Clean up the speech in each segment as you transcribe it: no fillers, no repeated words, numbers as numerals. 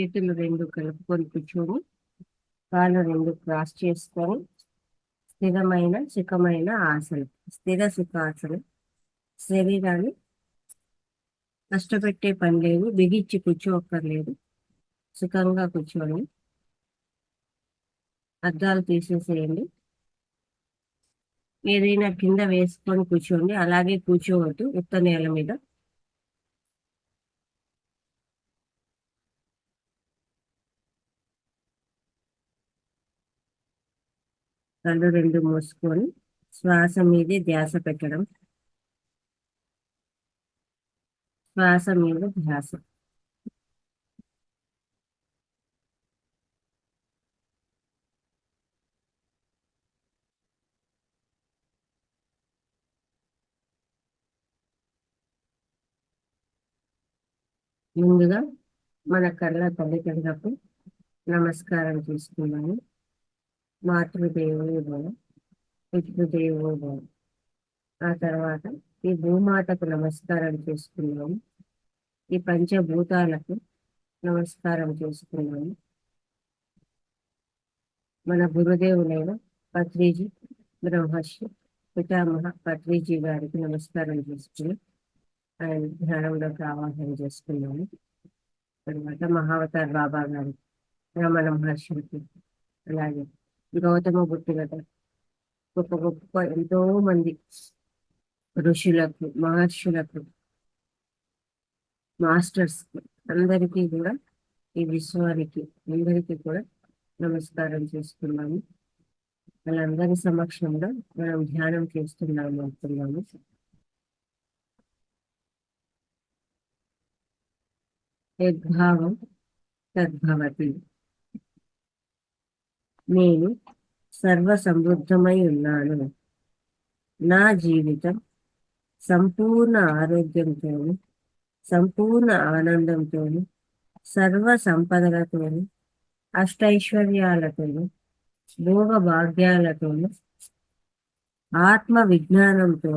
చేతులు రెండు కలుపుకొని కూర్చొని కాళ్ళు రెండు క్రాస్ చేసుకొని స్థిరమైన సుఖమైన ఆసనం, స్థిర సుఖాసనం. శరీరాన్ని కష్టపెట్టే పని లేదు, బిగించి కూర్చోక్కర్లేదు. సుఖంగా కూర్చోండి. అద్దాలు తీసేసేయండి. ఏదైనా కింద వేసుకొని కూర్చోండి, అలాగే కూర్చోవద్దు ఉత్త నేల మీద. కళ్ళు రెండు మూసుకొని శ్వాస మీదే ధ్యాస పెట్టడం, శ్వాస మీద ధ్యాస. ముందుగా మన కళ్ళ తల్లిదండ్రులకు నమస్కారం చేసుకున్నాము. మాతృదేవో భవ, పితృదేవో భవ. ఆ తర్వాత ఈ భూమాతకు నమస్కారం చేసుకున్నాము. ఈ పంచభూతాలకు నమస్కారం చేసుకున్నాము. మన గురుదేవులైన పత్రిజీ బ్రహ్మర్షి పితామహ పత్రిజీ గారికి నమస్కారం చేసుకుని ఆయన ధ్యానంలోకి ఆవాహన చేసుకున్నాము. తర్వాత మహావతార్ బాబా గారి, రమణ మహర్షులకి, అలాగే గౌతమ బుద్ధుల గొప్ప గొప్ప ఎంతో మంది ఋషులకు, మహర్షులకు, మాస్టర్స్ అందరికీ కూడా, ఈ విశ్వానికి అందరికీ కూడా నమస్కారం చేసుకున్నాము. వాళ్ళందరి సమక్షంలో మనం ధ్యానం చేస్తున్నాము అనుకున్నాము. యద్భావం తద్భవతి. నేను సర్వ సమృద్ధమై ఉన్నాను. నా జీవితం సంపూర్ణ ఆరోగ్యంతో, సంపూర్ణ ఆనందంతో, సర్వ సంపదలతో, అష్టైశ్వర్యాలతో, భోగ భాగ్యాలతో, ఆత్మ విజ్ఞానంతో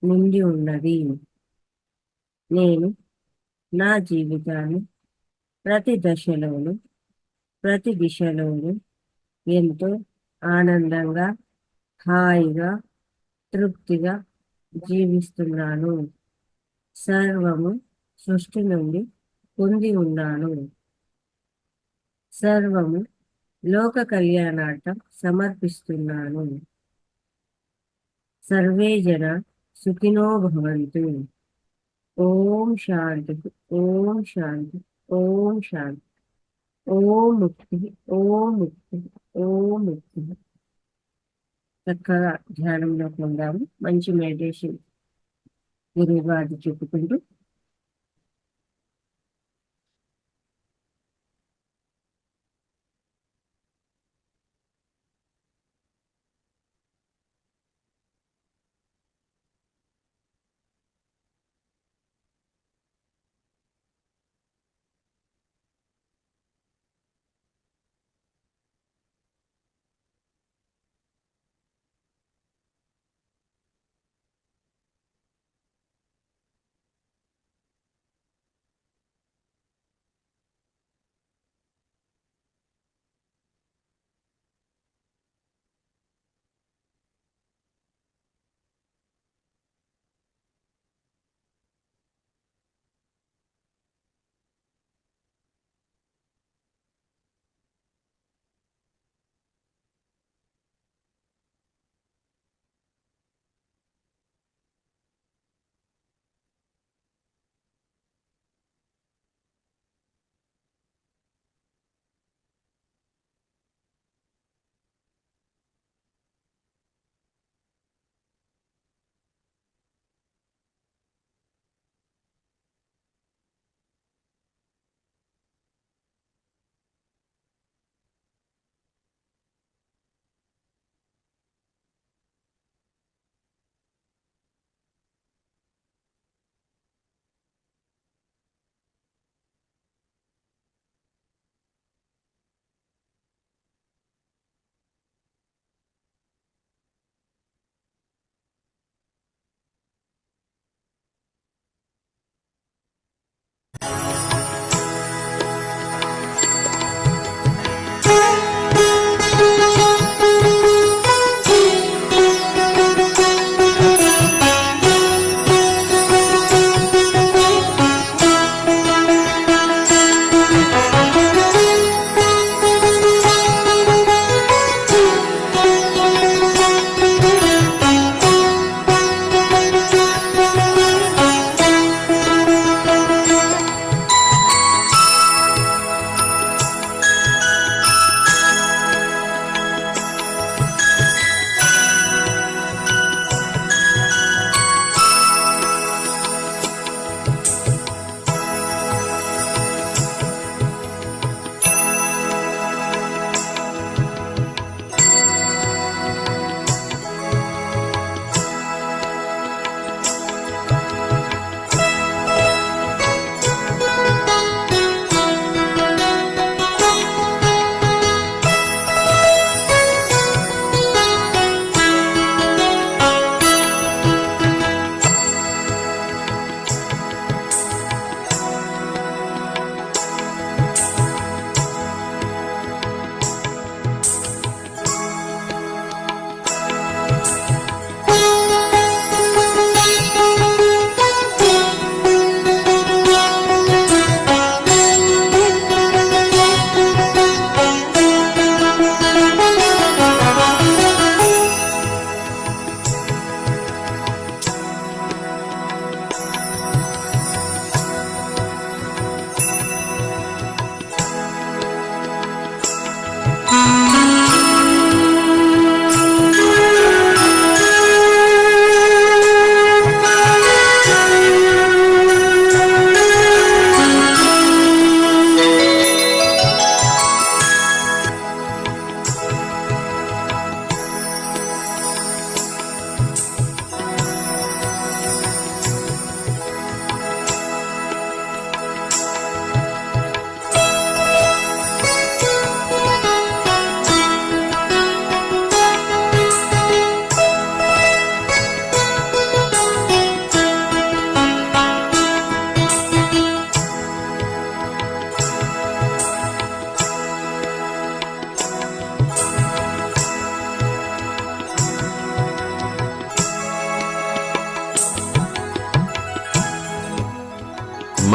నిండి ఉన్నది. నేను నా జీవితాన్ని ప్రతి దశలోను, ప్రతి దిశలోను ఎంతో ఆనందంగా, హాయిగా, తృప్తిగా జీవిస్తున్నాను. సర్వము సృష్టి నుండి పొంది ఉన్నాను. సర్వము లోక కళ్యాణార్థం సమర్పిస్తున్నాను. సర్వే జన సుఖినో భవంతు. ఓం శాంతి, ఓం శాంతి, ఓం శాంతి. ఓం ముక్తి, ఓం ముక్తి, ఓం ముక్తి. చక్కగా ధ్యానంలో పొందాము. మంచి మెడిటేషన్ గురువు గారు చెప్పుకుంటూ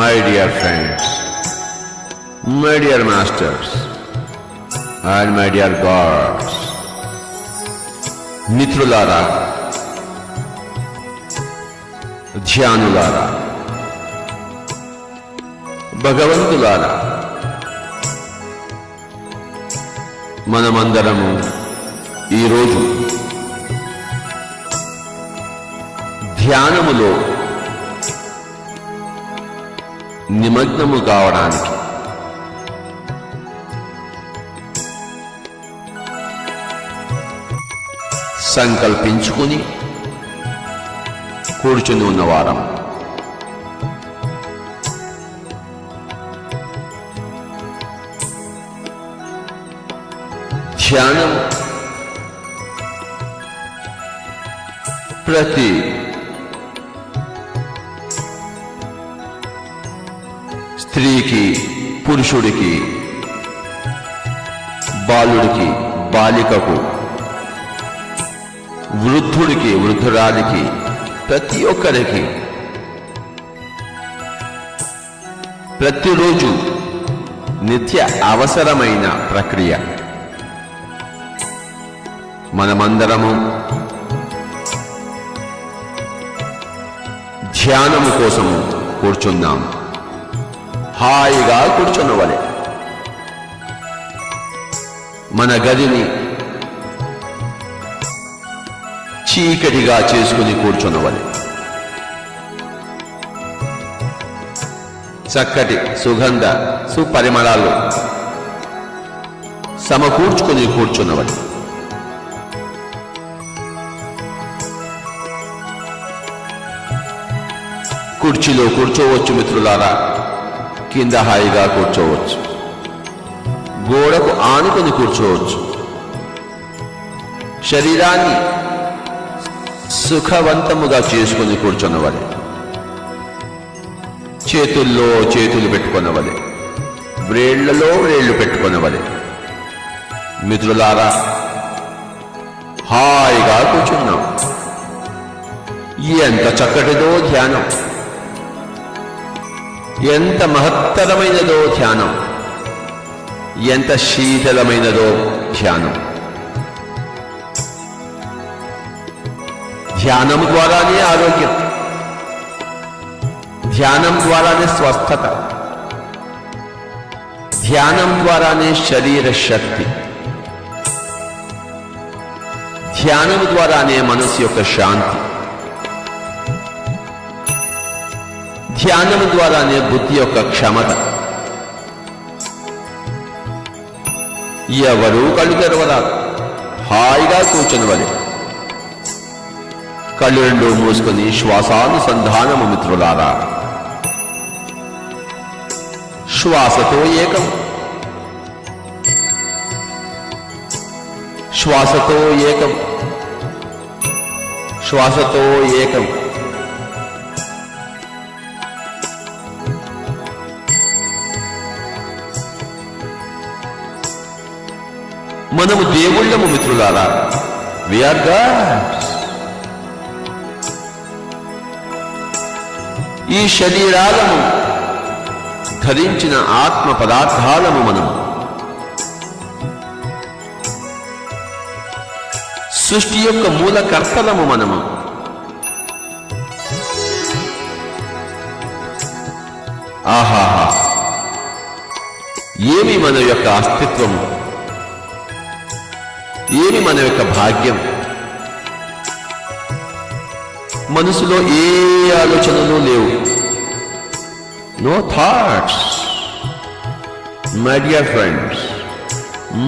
my dear friends, my dear masters, and my dear gods, మిత్రులారా, ధ్యానులారా, భగవంతులారా, మనమందరము ఈరోజు ధ్యానములో నిమగ్నము కావడానికి సంకల్పించుకుని కూర్చుని ఉన్నవారం. ధ్యానం ప్రతి స్త్రీకి, పురుషుడికి, బాలుడికి, బాలికకు, వృద్ధుడికి, వృద్ధురాలికి, ప్రతి ఒక్కరికి ప్రతిరోజు నిత్య అవసరమైన ప్రక్రియ. మనమందరము ధ్యానము కోసము కూర్చున్నాం. హాయిగా కూర్చున్నవలే మన గదిని చీకటిగా చేసుకుని కూర్చున్నవలే చక్కటి సుగంధ సుపరిమళాలు సమకూర్చుకుని కూర్చున్నవలే. కుర్చీలో కూర్చోవచ్చు మిత్రులారా, కింద హాయిగా కూర్చోవచ్చు, గోడకు ఆనుకొని కూర్చోవచ్చు. శరీరాన్ని సుఖవంతముగా చేసుకుని కూర్చున్నవలే. చేతుల్లో చేతులు పెట్టుకున్నవలే, వ్రేళ్లలో వ్రేళ్లు పెట్టుకున్నవలే. మిత్రులారా, హాయిగా కూర్చున్నాం. ఎంత చక్కటిదో ధ్యానం, ఎంత మహత్తరమైనదో ధ్యానం, ఎంత శీతలమైనదో ధ్యానం. ధ్యానం ద్వారానే ఆరోగ్యం, ధ్యానం ద్వారానే స్వస్థత, ధ్యానం ద్వారానే శరీర శక్తి, ధ్యానం ద్వారానే మనసు యొక్క శాంతి, ధ్యానం ద్వారానే బుద్ధి యొక్క క్షమత. ఎవరూ కళ్ళు తెరవరాదు, హాయిగా కూర్చునవలే. కళ్ళు రెండు మూసుకొని శ్వాసానుసంధానము మిత్రులారా. శ్వాసతో ఏకం, శ్వాసతో ఏకం, శ్వాసతో ఏకం. మనము దేవుళ్ళము మిత్రులారా. We are gods. ఈ శరీరాలను ధరించిన ఆత్మ పదార్థాలము మనము. సృష్టి యొక్క మూలకర్తలము మనము. ఆహాహా, ఏమి మన యొక్క అస్తిత్వము, ఏమి మన యొక్క భాగ్యం. మనసులో ఏ ఆలోచనలు లేవు. No thoughts. My dear friends,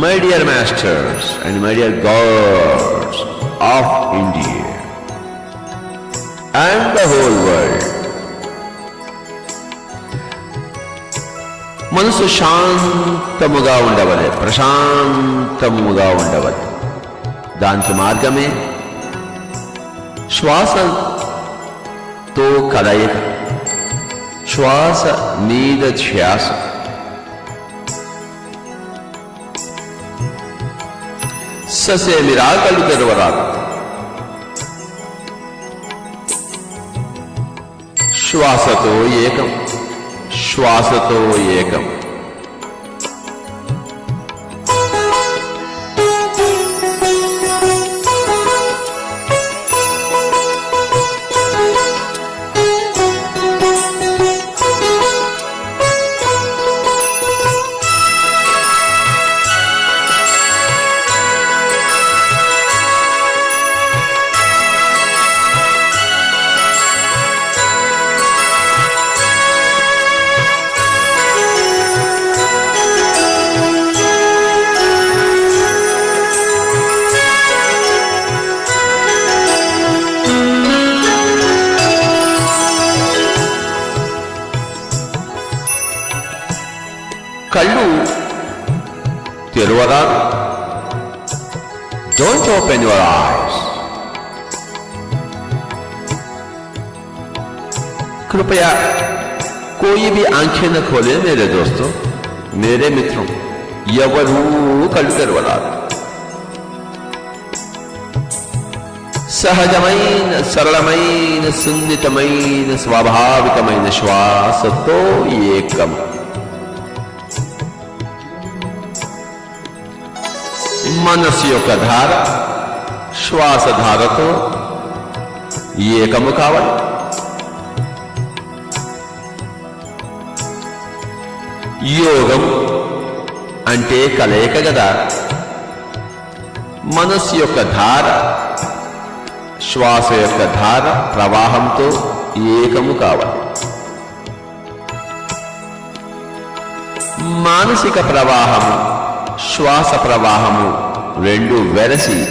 my dear masters and my dear gods of India and the whole world. మనసు శాంతముగా ఉండవలే, ప్రశాంతముగా ఉండవలే. దానికి మార్గమే శ్వాసతో కలయిక, శ్వాస మీద ధ్యాస. ససేమిరా కళ్ళు తెరవరాదు. శ్వాసతో ఏకం, శ్వాసతో ఏకం. కళ్ళు తెరవరాదు. Don't open your eyes. कृपया कोई भी आंखें न खोले मेरे दोस्तों, मेरे मित्रों. ఎవరూ కళ్ళు తెరవరాదు. సహజమైన, సరళమైన, సున్నితమైన, స్వాభావికమైన శ్వాసతో ఏకం. మనస్సు యొక్క ధార శ్వాసధారతో ఏకము కావాలి. యోగం అంటే కలయిక కదా. మనస్సు యొక్క ధార శ్వాస యొక్క ధార ప్రవాహంతో ఏకము కావాలి. మానసిక ప్రవాహము శ్వాస ప్రవాహము రెండు వెరసి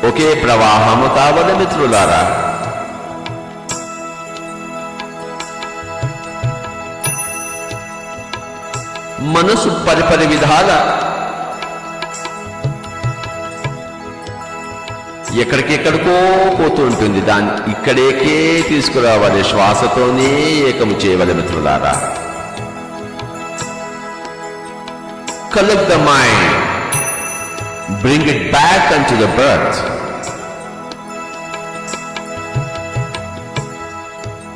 ఒకే ప్రవాహము కావల మిత్రులారా. మనసు పరిపరి విధాల ఎక్కడికెక్కడికో పోతూ ఉంటుంది. దాన్ని ఇక్కడేకే తీసుకురావాలి. శ్వాసతోనే ఏకము చేయవల మిత్రులారా. Collect the mind, bring it back unto the birth.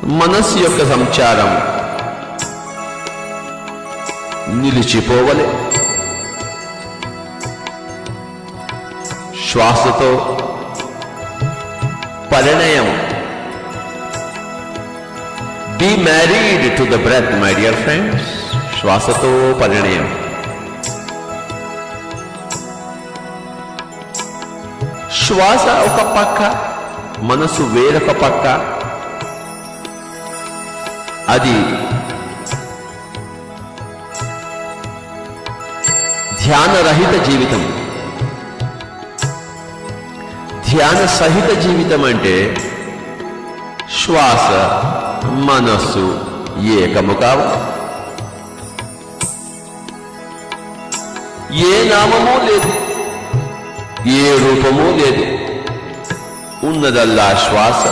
మనస్సు యొక్క సంచారం నిలిచిపోవలే. శ్వాసతో పరిణయం. Be married to the breath, my dear friends. శ్వాసతో పరిణయం. శ్వాస ఒక పక్క, మనసు వేరొక పక్క. అది ధ్యానరహిత జీవితం. ధ్యాన సహిత జీవితం అంటే శ్వాస మనస్సు ఏకము కావాలి. ఏ నామము లేదు, ఏ రూపము లేదు, ఉన్నదల్లా శ్వాస.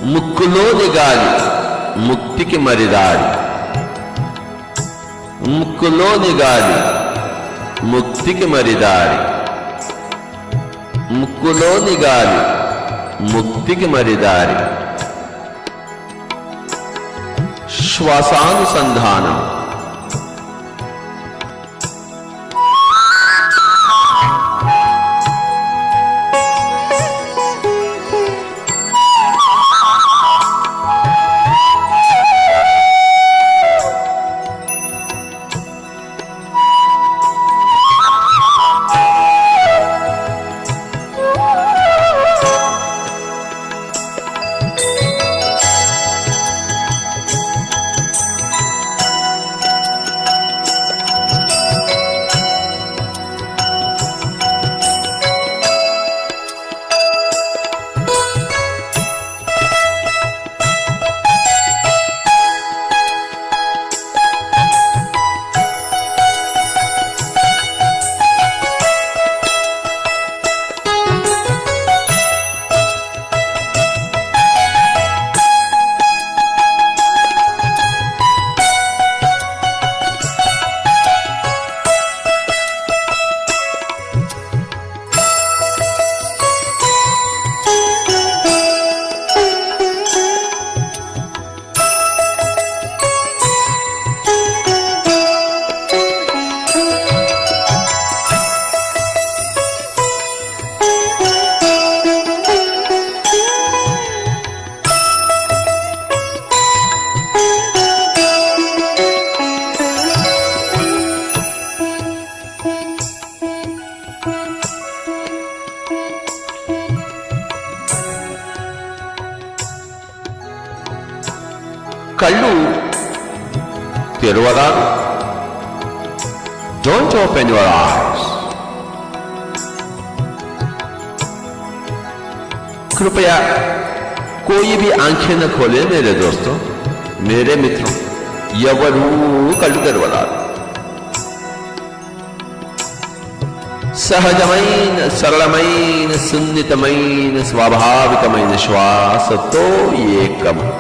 ముక్కులోని గాలి ముక్తికి మరిదారి. ముక్కులోని గాలి ముక్తికి మరిదారి. ముక్కులోని గాలి ముక్తికి మరిదారి. శ్వాసానుసంధానం. తెరవరాదు. Don't open your eyes. कृपया कोई भी आंखें न खोले मेरे दोस्तों, मेरे मित्रों. ఎవరు కళ్ళు తెరవరాదు. సహజమైన, సరళమైన, సున్నితమైన, స్వాభావికమైన శ్వాసతో ఏకం.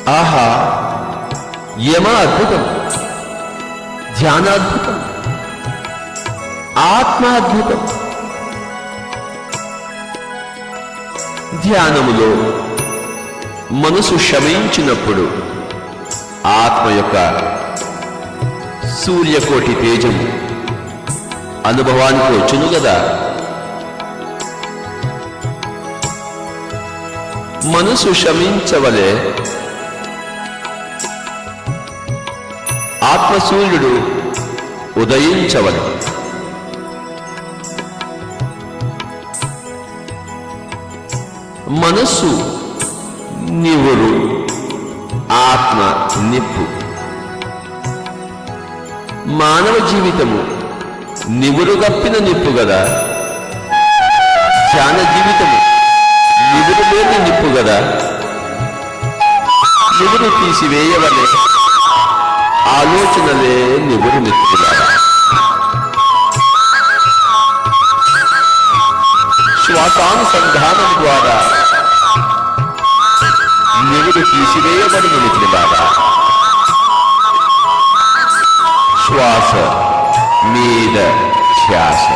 ఆహా, యమ అద్భుతం, ధ్యానాద్భుతం, ఆత్మాద్భుతం. ధ్యానములో మనసు శమించినప్పుడు ఆత్మ యొక్క సూర్యకోటి తేజము అనుభవానికి వచ్చును గదా. మనసు శమించవలే ఆత్మసూర్యుడు ఉదయించవలె. మనస్సు నివురు, ఆత్మ నిప్పు. మానవ జీవితము నివురుగప్పిన నిప్పు గదా. ధ్యాన జీవితము నివురు లేని నిప్పు గదా. నివురు తీసివేయవలే ఆలోచనలే నివురు నిప్పులారా. శ్వాసానుసంధానం ద్వారా నివుడు తీసివేయబడిన మిత్రులారా, శ్వాస మీద ధ్యాస.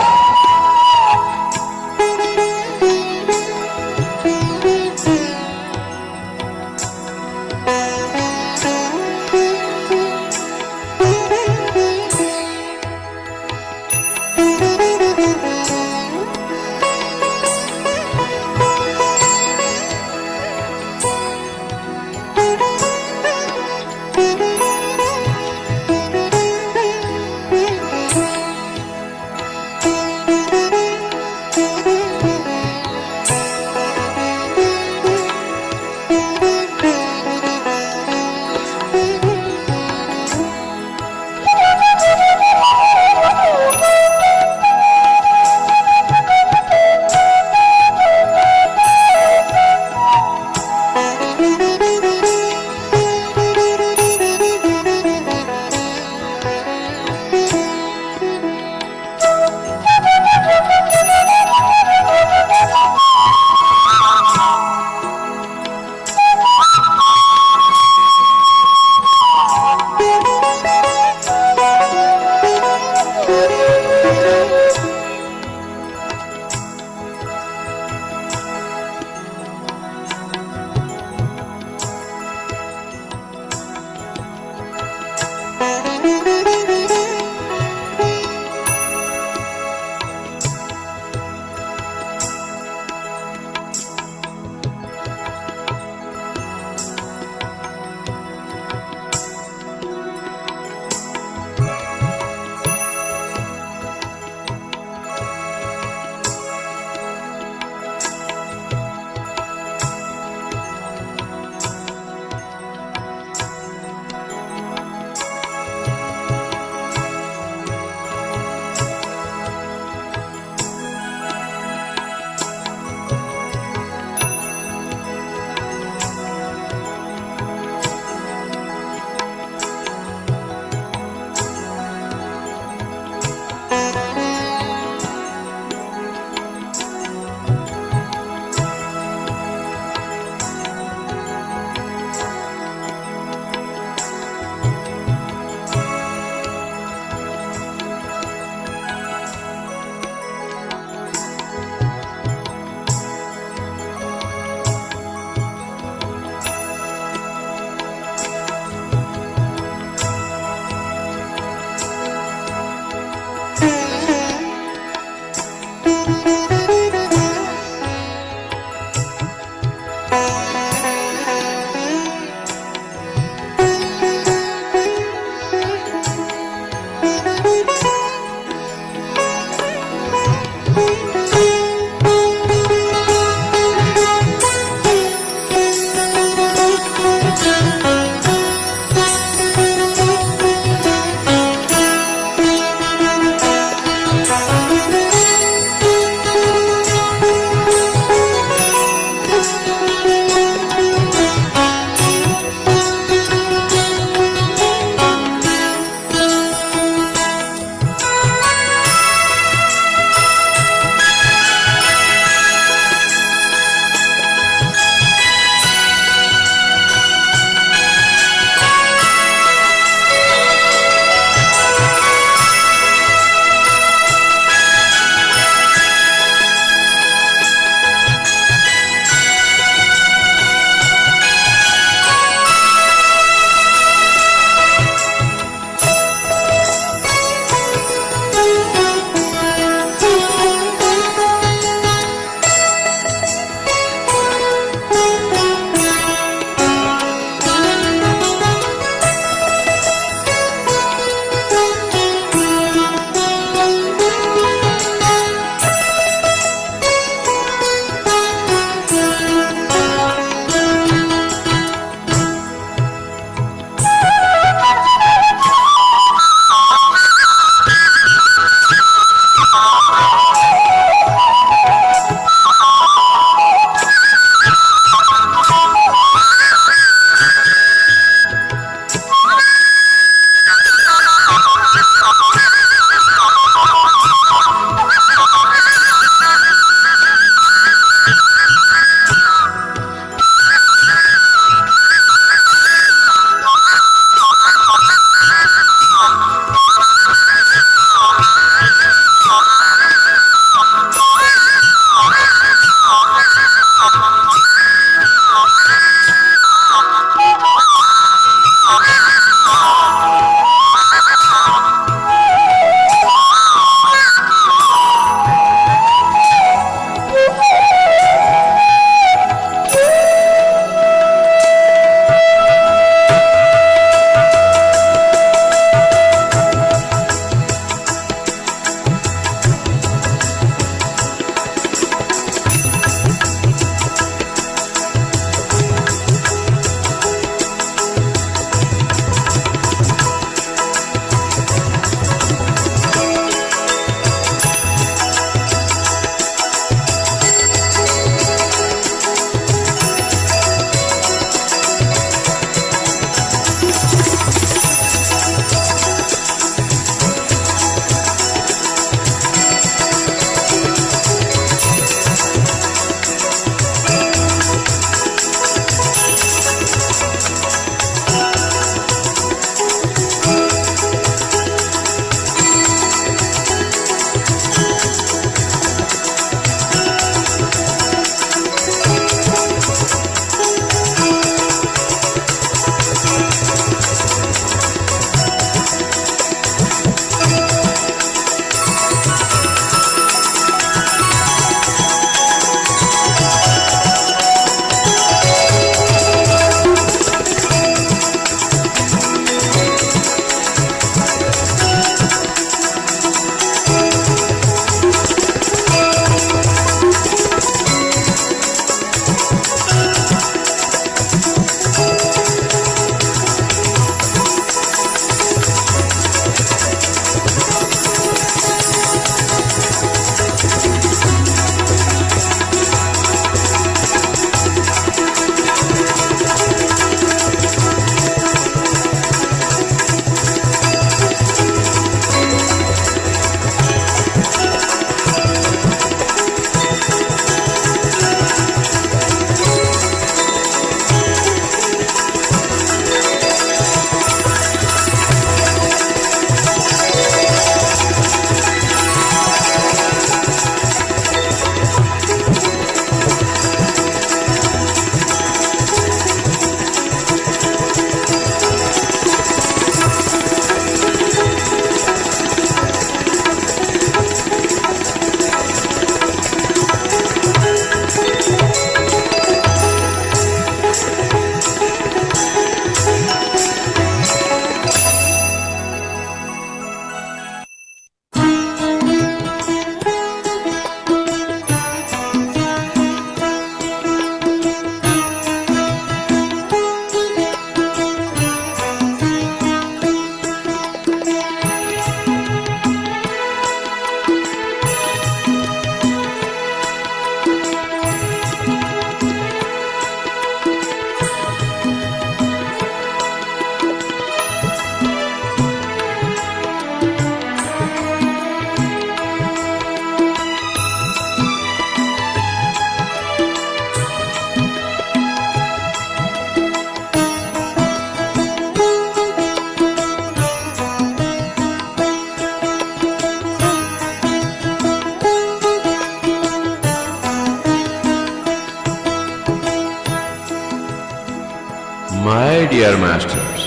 my dear masters,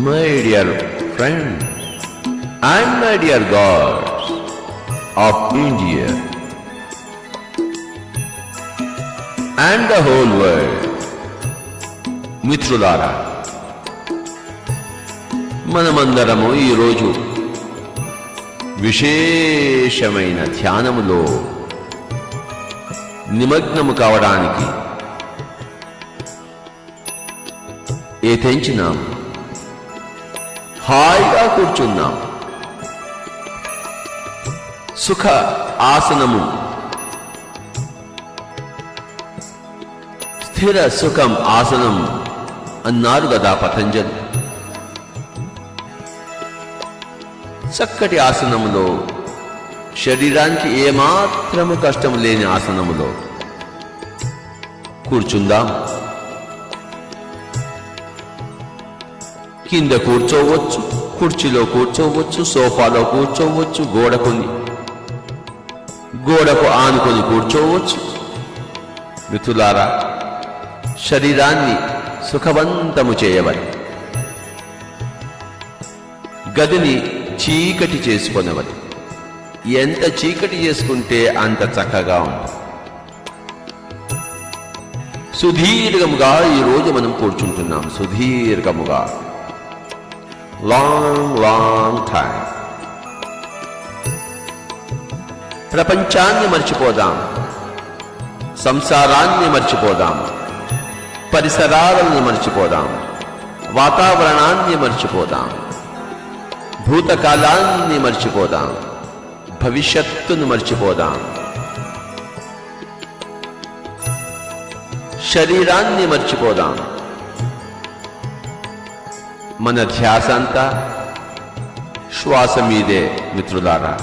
my dear friends, and my dear gods of India and the whole world, మిత్రులారా, మనమందరము ఈరోజు విశేషమైన ధ్యానములో నిమగ్నము కావడానికి ఏతెంచినాం, హాయిగా కూర్చున్నాం. సుఖ ఆసనము, స్థిర సుఖం ఆసనం అన్నారు కదా పతంజలి. చక్కటి ఆసనములో, శరీరానికి ఏమాత్రము కష్టం లేని ఆసనములో కూర్చుందాం. కింద కూర్చోవచ్చు, కుర్చీలో కూర్చోవచ్చు, సోఫాలో కూర్చోవచ్చు, గోడకు ఆనుకొని కూర్చోవచ్చు. మిత్రులారా, శరీరాన్ని సుఖవంతము చేయవలి, గదిని చీకటి చేసుకొనవలి. ఎంత చీకటి చేసుకుంటే అంత చక్కగా ఉంటుంది. సుదీర్ఘముగా ఈరోజు మనం కూర్చుంటున్నాం. సుదీర్ఘముగా, లాంగ్ టైం. ప్రపంచాన్ని మర్చిపోదాం, సంసారాన్ని మర్చిపోదాం, పరిసరాలను మర్చిపోదాం, వాతావరణాన్ని మర్చిపోదాం, భూతకాలాన్ని మర్చిపోదాం, భవిష్యత్తును మర్చిపోదాం, శరీరాన్ని మర్చిపోదాం. మన ధ్యాస అంతా శ్వాస మీదే మిత్రులారా.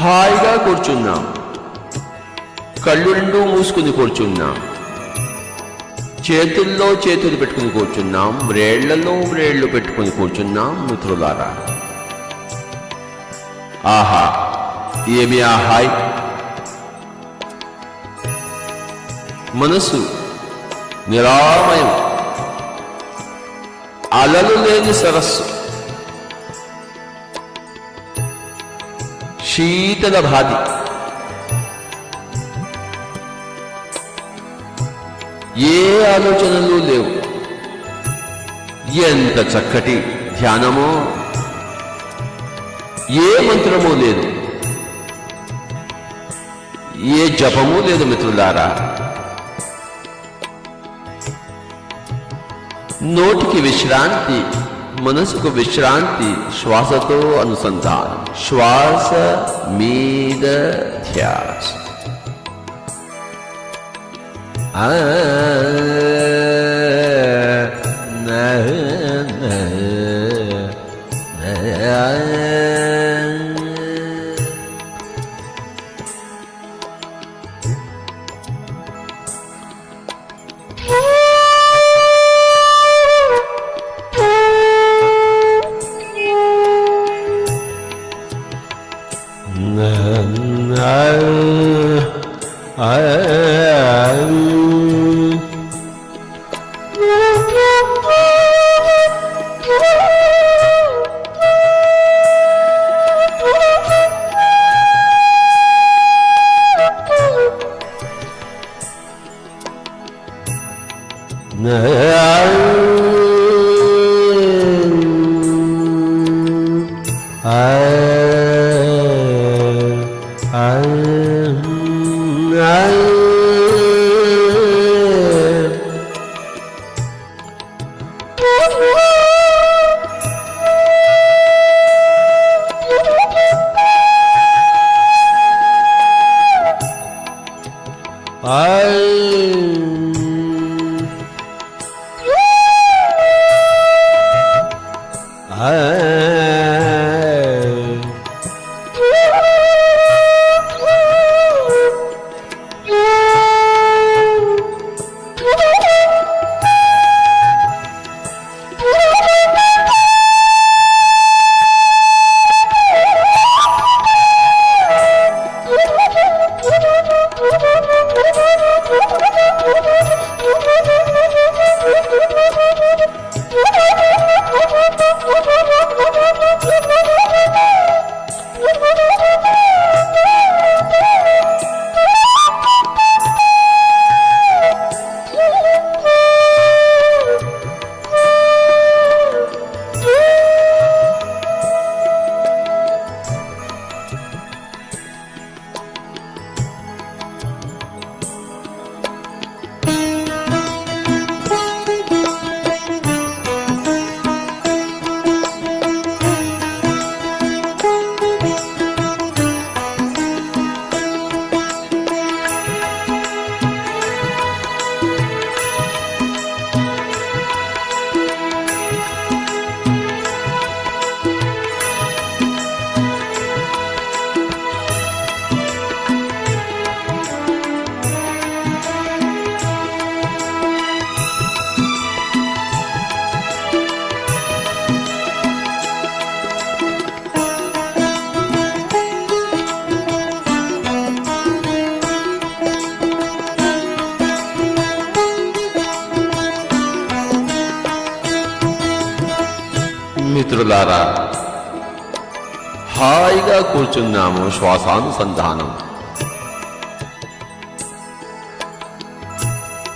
హాయిగా కూర్చున్నాం, కళ్ళు రెండూ మూసుకుని కూర్చున్నాం, చేతుల్లో చేతులు పెట్టుకుని కూర్చున్నాం, వ్రేళ్లలో వ్రేళ్లు పెట్టుకుని కూర్చున్నాం. మిత్రులారా, ఆహా, ఏమి ఆ హాయ్! మనసు నిరామయం, అలలు లేని సరస్సు, శీతల భాది. ఏ ఆలోచనలు లేవు. ఎంత చక్కటి ధ్యానమో! ఏ మంత్రమూ లేదు, ఏ జపము లేదు. మిత్రులారా, నోటికి విశ్రాంతి, మనసుకు విశ్రాంతి, శ్వాసతో అనుసంధానం, శ్వాస మీద ధ్యాస. మిత్రులారా, హాయిగా కూర్చున్నాము. శ్వాసానుసంధానం.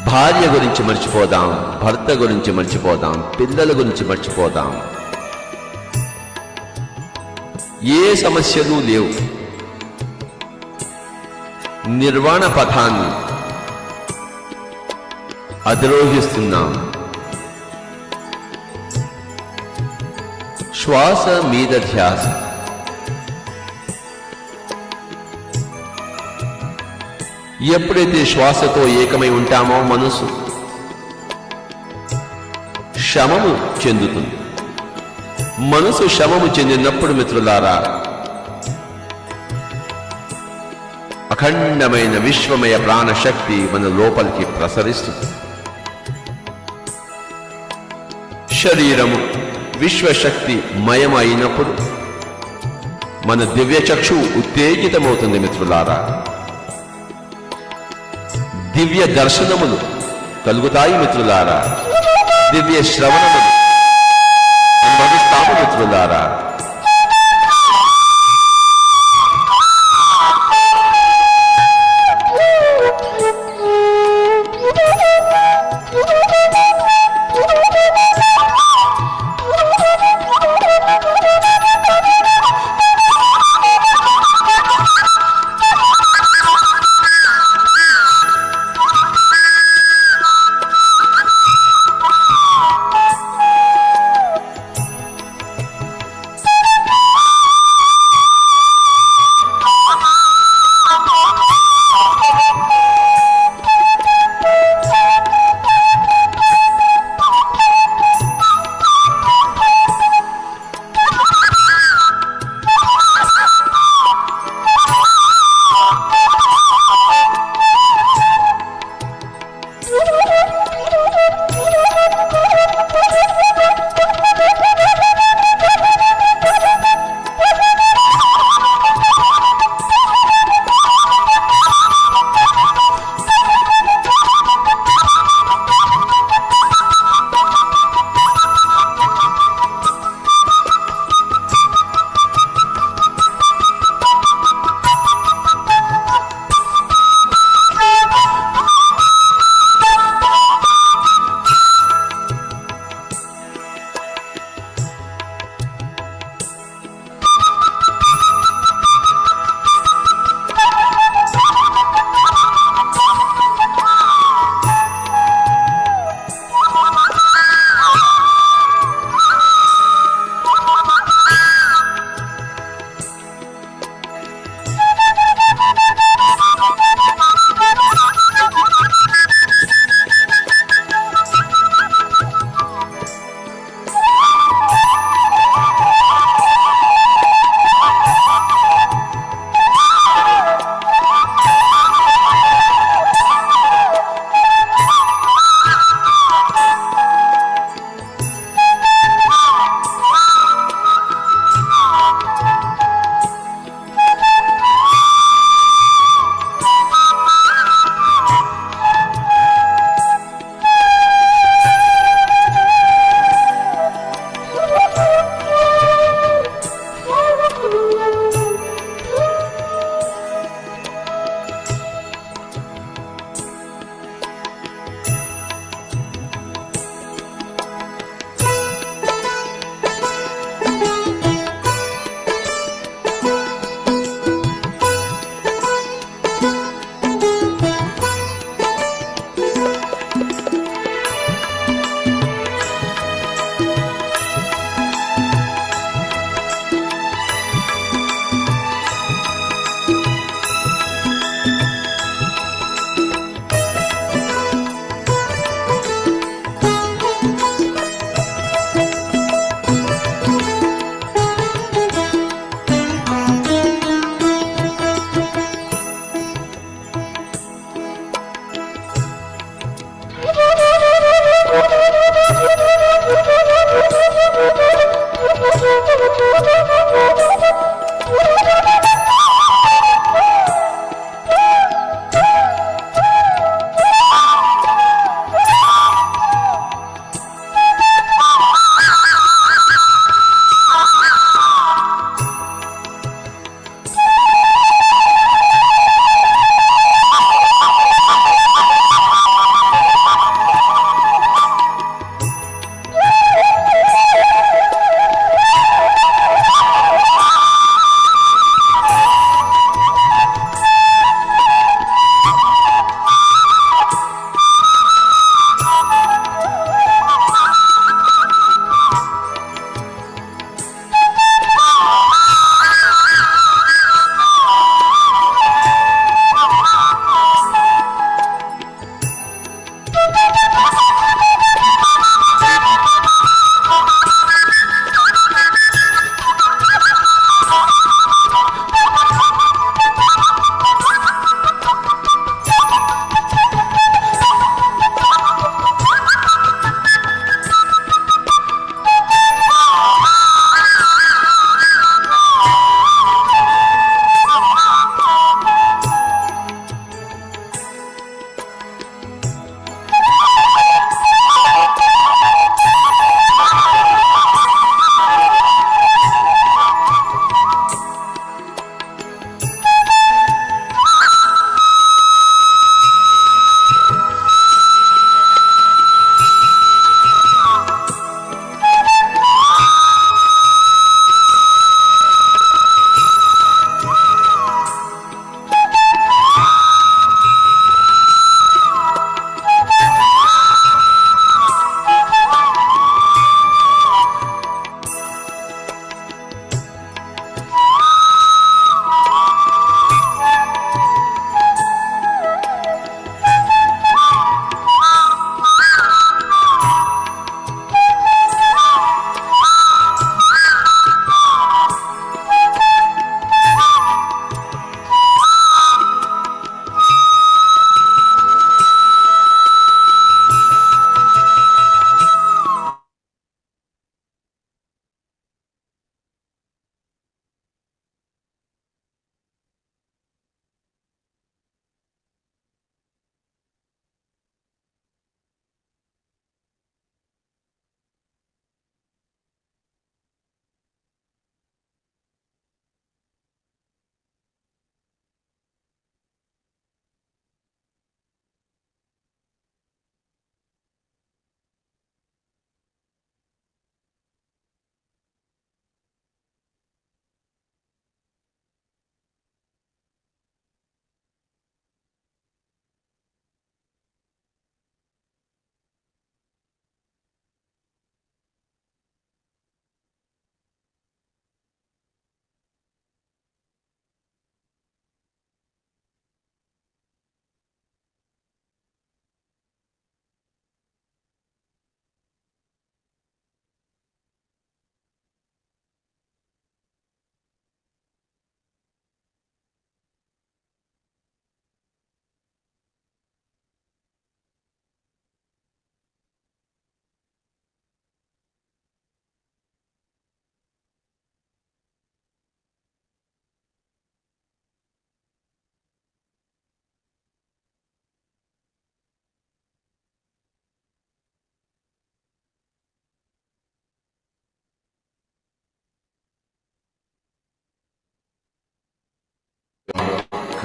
భార్య గురించి మర్చిపోదాం, భర్త గురించి మర్చిపోదాం, పిల్లల గురించి మర్చిపోదాం. ఏ సమస్యలు లేవు. నిర్వాణ పథాన్ని అధిరోహిస్తున్నాం. శ్వాస మీద ధ్యాస. ఎప్పుడైతే శ్వాసతో ఏకమై ఉంటామో మనసు శమము చెందుతుంది. మనసు శమము చెందినప్పుడు మిత్రులారా, అఖండమైన విశ్వమయ ప్రాణశక్తి మన లోపలికి ప్రసరిస్తుంది. శరీరము విశ్వశక్తి మయమైనప్పుడు మన దివ్య చక్షు ఉత్తేజితమవుతుంది మిత్రులారా. దివ్య దర్శనములు కలుగుతాయి మిత్రులారా. దివ్య శ్రవణములు అనుభవిస్తాము మిత్రులారా.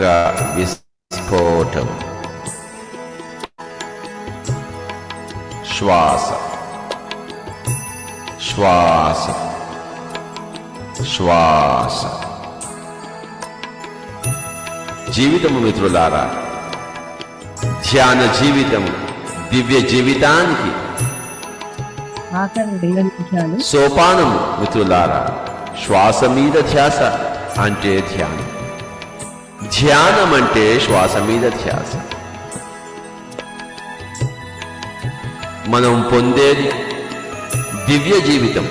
ఒక్క విస్ఫోటం. శ్వాస శ్వాస శ్వాస. జీవితము మిత్రులారా, ధ్యాన జీవితం దివ్య జీవితానికి ఆఖరి 2 నిమిషాలు. సోపానం మిత్రులారా. శ్వాస మీద ధ్యాస అంటే ధ్యానం, ధ్యానం అంటే శ్వాస మీద ధ్యాస. మనం పొందేది దివ్య జీవితం,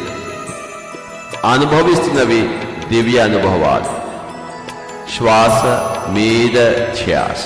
అనుభవిస్తున్నవి దివ్య అనుభవాలు. శ్వాస మీద ధ్యాస.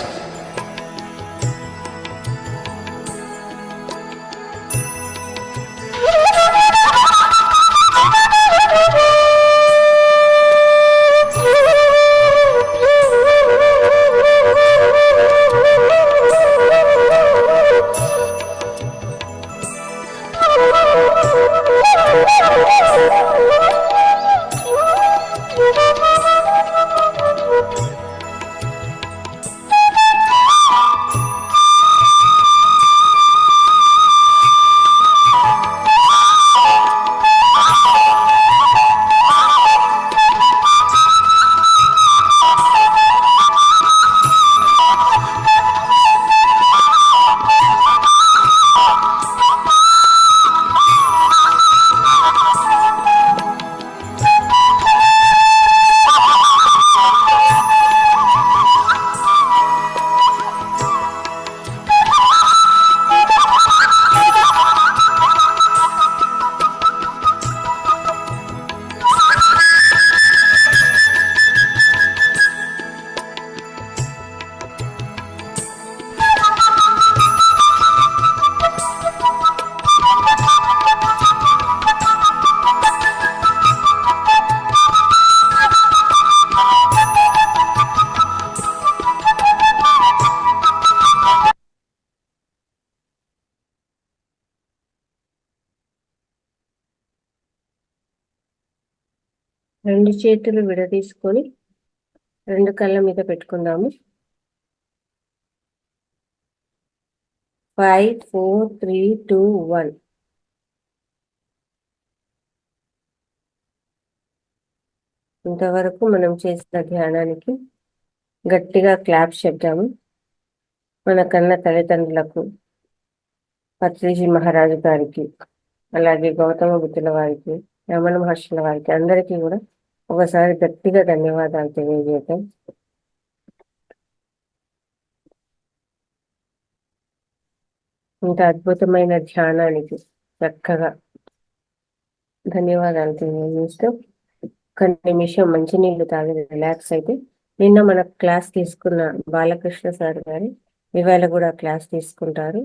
రెండు చేతులు విడదీసుకొని 2 కళ్ళ మీద పెట్టుకుందాము. 5, 4, 3, 2, 1. ఇంతవరకు మనం చేసిన ధ్యానానికి గట్టిగా క్లాప్ చెప్తాము. మన కన్న తల్లిదండ్రులకు, పత్రిజీ మహారాజు గారికి, అలాగే గౌతమ బుద్ధుల వారికి, రమణ మహర్షుల వారికి అందరికీ కూడా ఒకసారి గట్టిగా ధన్యవాదాలు తెలియజేద్దాం. ఇంత అద్భుతమైన ధ్యానానికి చక్కగా ధన్యవాదాలు తెలియజేస్తూ ఒక నిమిషం మంచినీళ్ళు తాగి రిలాక్స్ అయితే, నిన్న మన క్లాస్ తీసుకున్న బాలకృష్ణ సార్ గారి ఇవాళ కూడా క్లాస్ తీసుకుంటారు.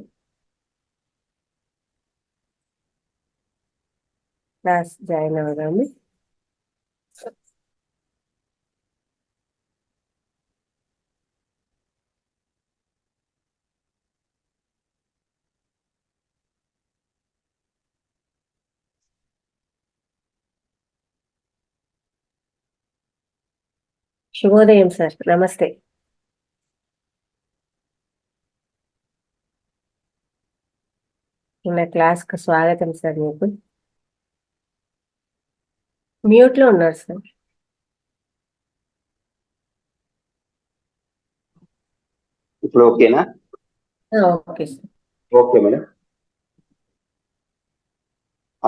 క్లాస్ జాయిన్ అవుదాము. శుభోదయం సార్, నమస్తే. నా క్లాస్కు స్వాగతం సార్. మీకు మ్యూట్ లో ఉన్నారు సార్. ఇప్పుడు ఓకేనా? Okay sir. Okay madam.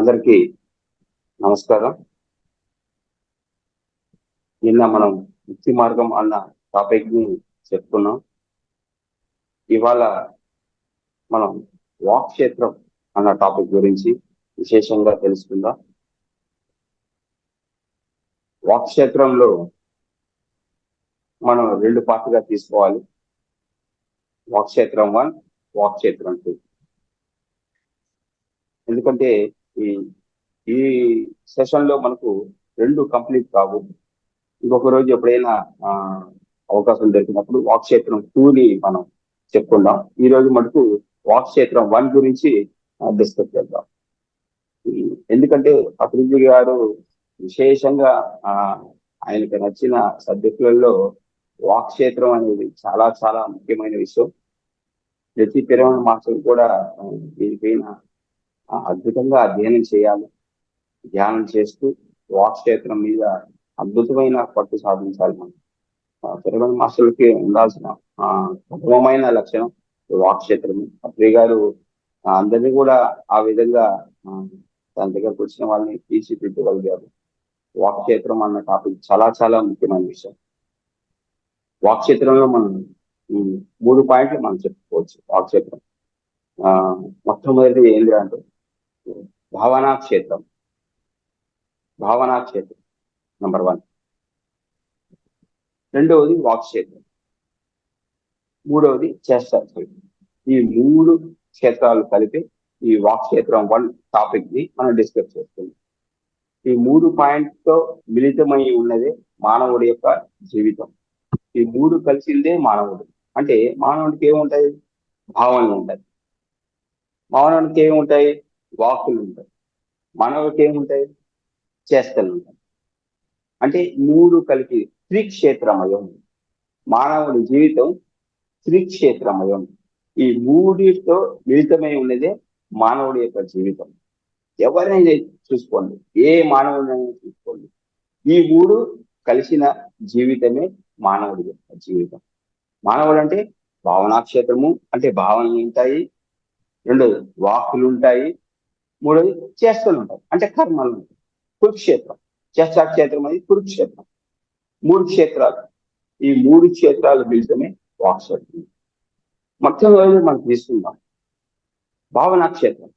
అందరికీ నమస్కారం. నిన్న మనం ముక్తి మార్గం అన్న టాపిక్ ని చెప్పుకున్నాం. ఇవాళ మనం వాక్ క్షేత్రం అన్న టాపిక్ గురించి విశేషంగా తెలుసుకుందాం. వాక్ క్షేత్రంలో మనం 2 పార్ట్లుగా తీసుకోవాలి. వాక్ క్షేత్రం 1, వాక్ క్షేత్రం 2. ఎందుకంటే ఈ సెషన్ లో మనకు 2 కంప్లీట్ కావు. ఇంకొక రోజు ఎప్పుడైనా అవకాశం దొరికినప్పుడు వాక్ క్షేత్రం 2ని మనం చెప్పుకుందాం. ఈ రోజు మనకు వాక్ క్షేత్రం 1 గురించి డిస్కస్ చేద్దాం. ఎందుకంటే పత్రిజీ గారు విశేషంగా ఆయనకు నచ్చిన సబ్జెక్టులలో వాక్ క్షేత్రం అనేది చాలా చాలా ముఖ్యమైన విషయం. ప్రతి పిరమిడ్ మాస్టర్ కూడా దీనిపైన అద్భుతంగా అధ్యయనం చేయాలి. ధ్యానం చేస్తూ వాక్ క్షేత్రం మీద అద్భుతమైన పట్టు సాధించాలి. మనం పిరమిడ్ మాస్టర్లకి ఉండాల్సిన ప్రథమమైన లక్షణం వాక్ క్షేత్రము. అత్రి గారు అందరినీ కూడా ఆ విధంగా తన దగ్గరకు వచ్చిన వాళ్ళని తీర్చిదిద్దగలిగారు. వాక్ క్షేత్రం అన్న టాపిక్ చాలా చాలా ముఖ్యమైన విషయం. వాక్ క్షేత్రంలో మనం 3 పాయింట్లు మనం చెప్పుకోవచ్చు. వాక్ క్షేత్రం మొట్టమొదటి ఏంటి అంటే భావనా క్షేత్రం. భావనా క్షేత్రం నంబర్ 1. రెండవది వాక్ క్షేత్రం. మూడవది చేష్టా క్షేత్రం. ఈ 3 క్షేత్రాలు కలిపి ఈ వాక్ క్షేత్రం 1 టాపిక్ ని మనం డిస్కస్ చేస్తున్నాం. ఈ 3 పాయింట్తో మిళితమై ఉన్నదే మానవుడి యొక్క జీవితం. ఈ 3 కలిసిందే మానవుడు. అంటే మానవుడికి ఏముంటాయి? భావనలు ఉంటాయి. మానవుడికి ఏముంటాయి? వాక్కులు ఉంటాయి. మానవుడికి ఏముంటాయి? చేష్టలు ఉంటాయి. అంటే 3 కలిపి త్రిక్షేత్రమయం. మానవుడి జీవితం త్రిక్షేత్రమయం. ఈ 3తో మిళితమై ఉన్నదే మానవుడి యొక్క జీవితం. ఎవరినైనా చూసుకోండి, ఏ మానవుడినైనా చూసుకోండి, ఈ 3 కలిసిన జీవితమే మానవుడి యొక్క జీవితం. మానవుడు అంటే భావనా క్షేత్రము, అంటే భావనలు ఉంటాయి. రెండోది వాక్కులు ఉంటాయి. మూడోది చేష్టలు ఉంటాయి, అంటే కర్మలు ఉంటాయి. కురుక్షేత్రం, చేష్టా క్షేత్రం అనేది కురుక్షేత్రం. 3 క్షేత్రాలు. ఈ 3 క్షేత్రాలు మిళితమే వాక్ క్షేత్రం. మొట్టమొదటి మనం తీసుకుందాం భావనా క్షేత్రం.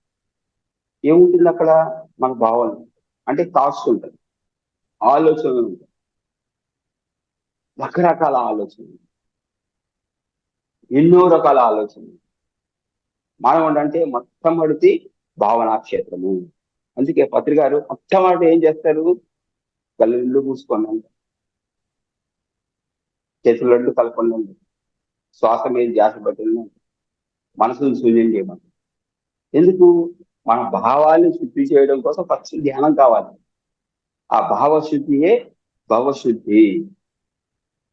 ఏముంటుంది అక్కడ? మన భావన అంటే థాట్స్ ఉంటాయి, ఆలోచనలు ఉంటాయి, రకరకాల ఆలోచనలు, ఎన్నో రకాల ఆలోచనలు. మానవుడు అంటే మొట్టమొదటి భావనా క్షేత్రము. అందుకే పత్రి గారు మొట్టమొదటి ఏం చేస్తారు? కళ్ళు మూసుకోండి, చేతులు కలపండి, శ్వాస మీద ధ్యాస పెట్టండి, మనసును శూన్యం చేయమని. ఎందుకు? మన భావాన్ని శుద్ధి చేయడం కోసం ఫస్ట్ ధ్యానం కావాలి. ఆ భావశుద్ధియే భవశుద్ధి.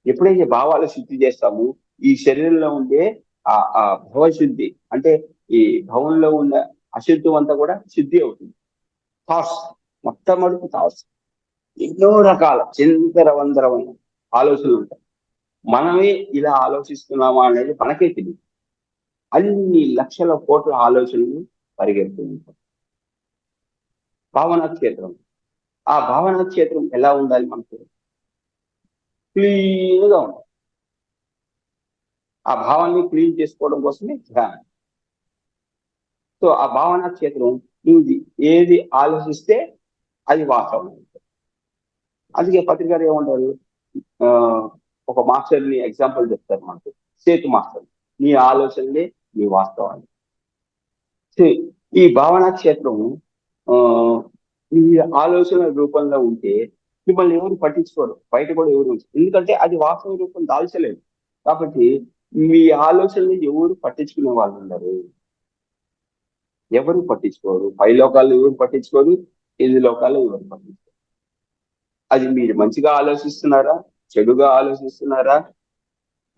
ఎప్పుడైతే భావాలు శుద్ధి చేస్తామో ఈ శరీరంలో ఉండే ఆ భవశుద్ధి, అంటే ఈ భవంలో ఉన్న అశుద్ధం అంతా కూడా శుద్ధి అవుతుంది. థాట్స్, మొట్టమొదటి థాట్స్, ఎన్నో రకాల చిందరవందరమైన ఆలోచనలు ఉంటాయి. మనమే ఇలా ఆలోచిస్తున్నామా అనేది మనకే తెలియదు. అన్ని లక్షల కోట్ల ఆలోచనలు పరిగెడుతుంది భావనా క్షేత్రం. ఆ భావనా క్షేత్రం ఎలా ఉండాలి? మనకు క్లీన్గా ఉండాలి. ఆ భావాన్ని క్లీన్ చేసుకోవడం కోసమే ధ్యానం. సో ఆ భావనా క్షేత్రం నువ్వు ఏది ఆలోచిస్తే అది వాస్తవం. అందుకే పత్రిక గారు ఏమంటారు? ఒక మాస్టర్ని ఎగ్జాంపుల్ చెప్తారు మనకు, సేతు మాస్టర్. నీ ఆలోచనలే నీ వాస్తవాన్ని. ఈ భావనా క్షేత్రం ఈ ఆలోచన రూపంలో ఉంటే మిమ్మల్ని ఎవరు పట్టించుకోరు, బయట కూడా ఎవరు, ఎందుకంటే అది వాస్తవ రూపం దాల్చలేదు. కాబట్టి మీ ఆలోచనని ఎవరు పట్టించుకునే వాళ్ళు ఉండరు, ఎవరు పట్టించుకోరు. పై లోకాల్లో ఎవరు పట్టించుకోరు, కింది లోకాల్లో ఎవరు పట్టించుకోరు. అది మీరు మంచిగా ఆలోచిస్తున్నారా, చెడుగా ఆలోచిస్తున్నారా,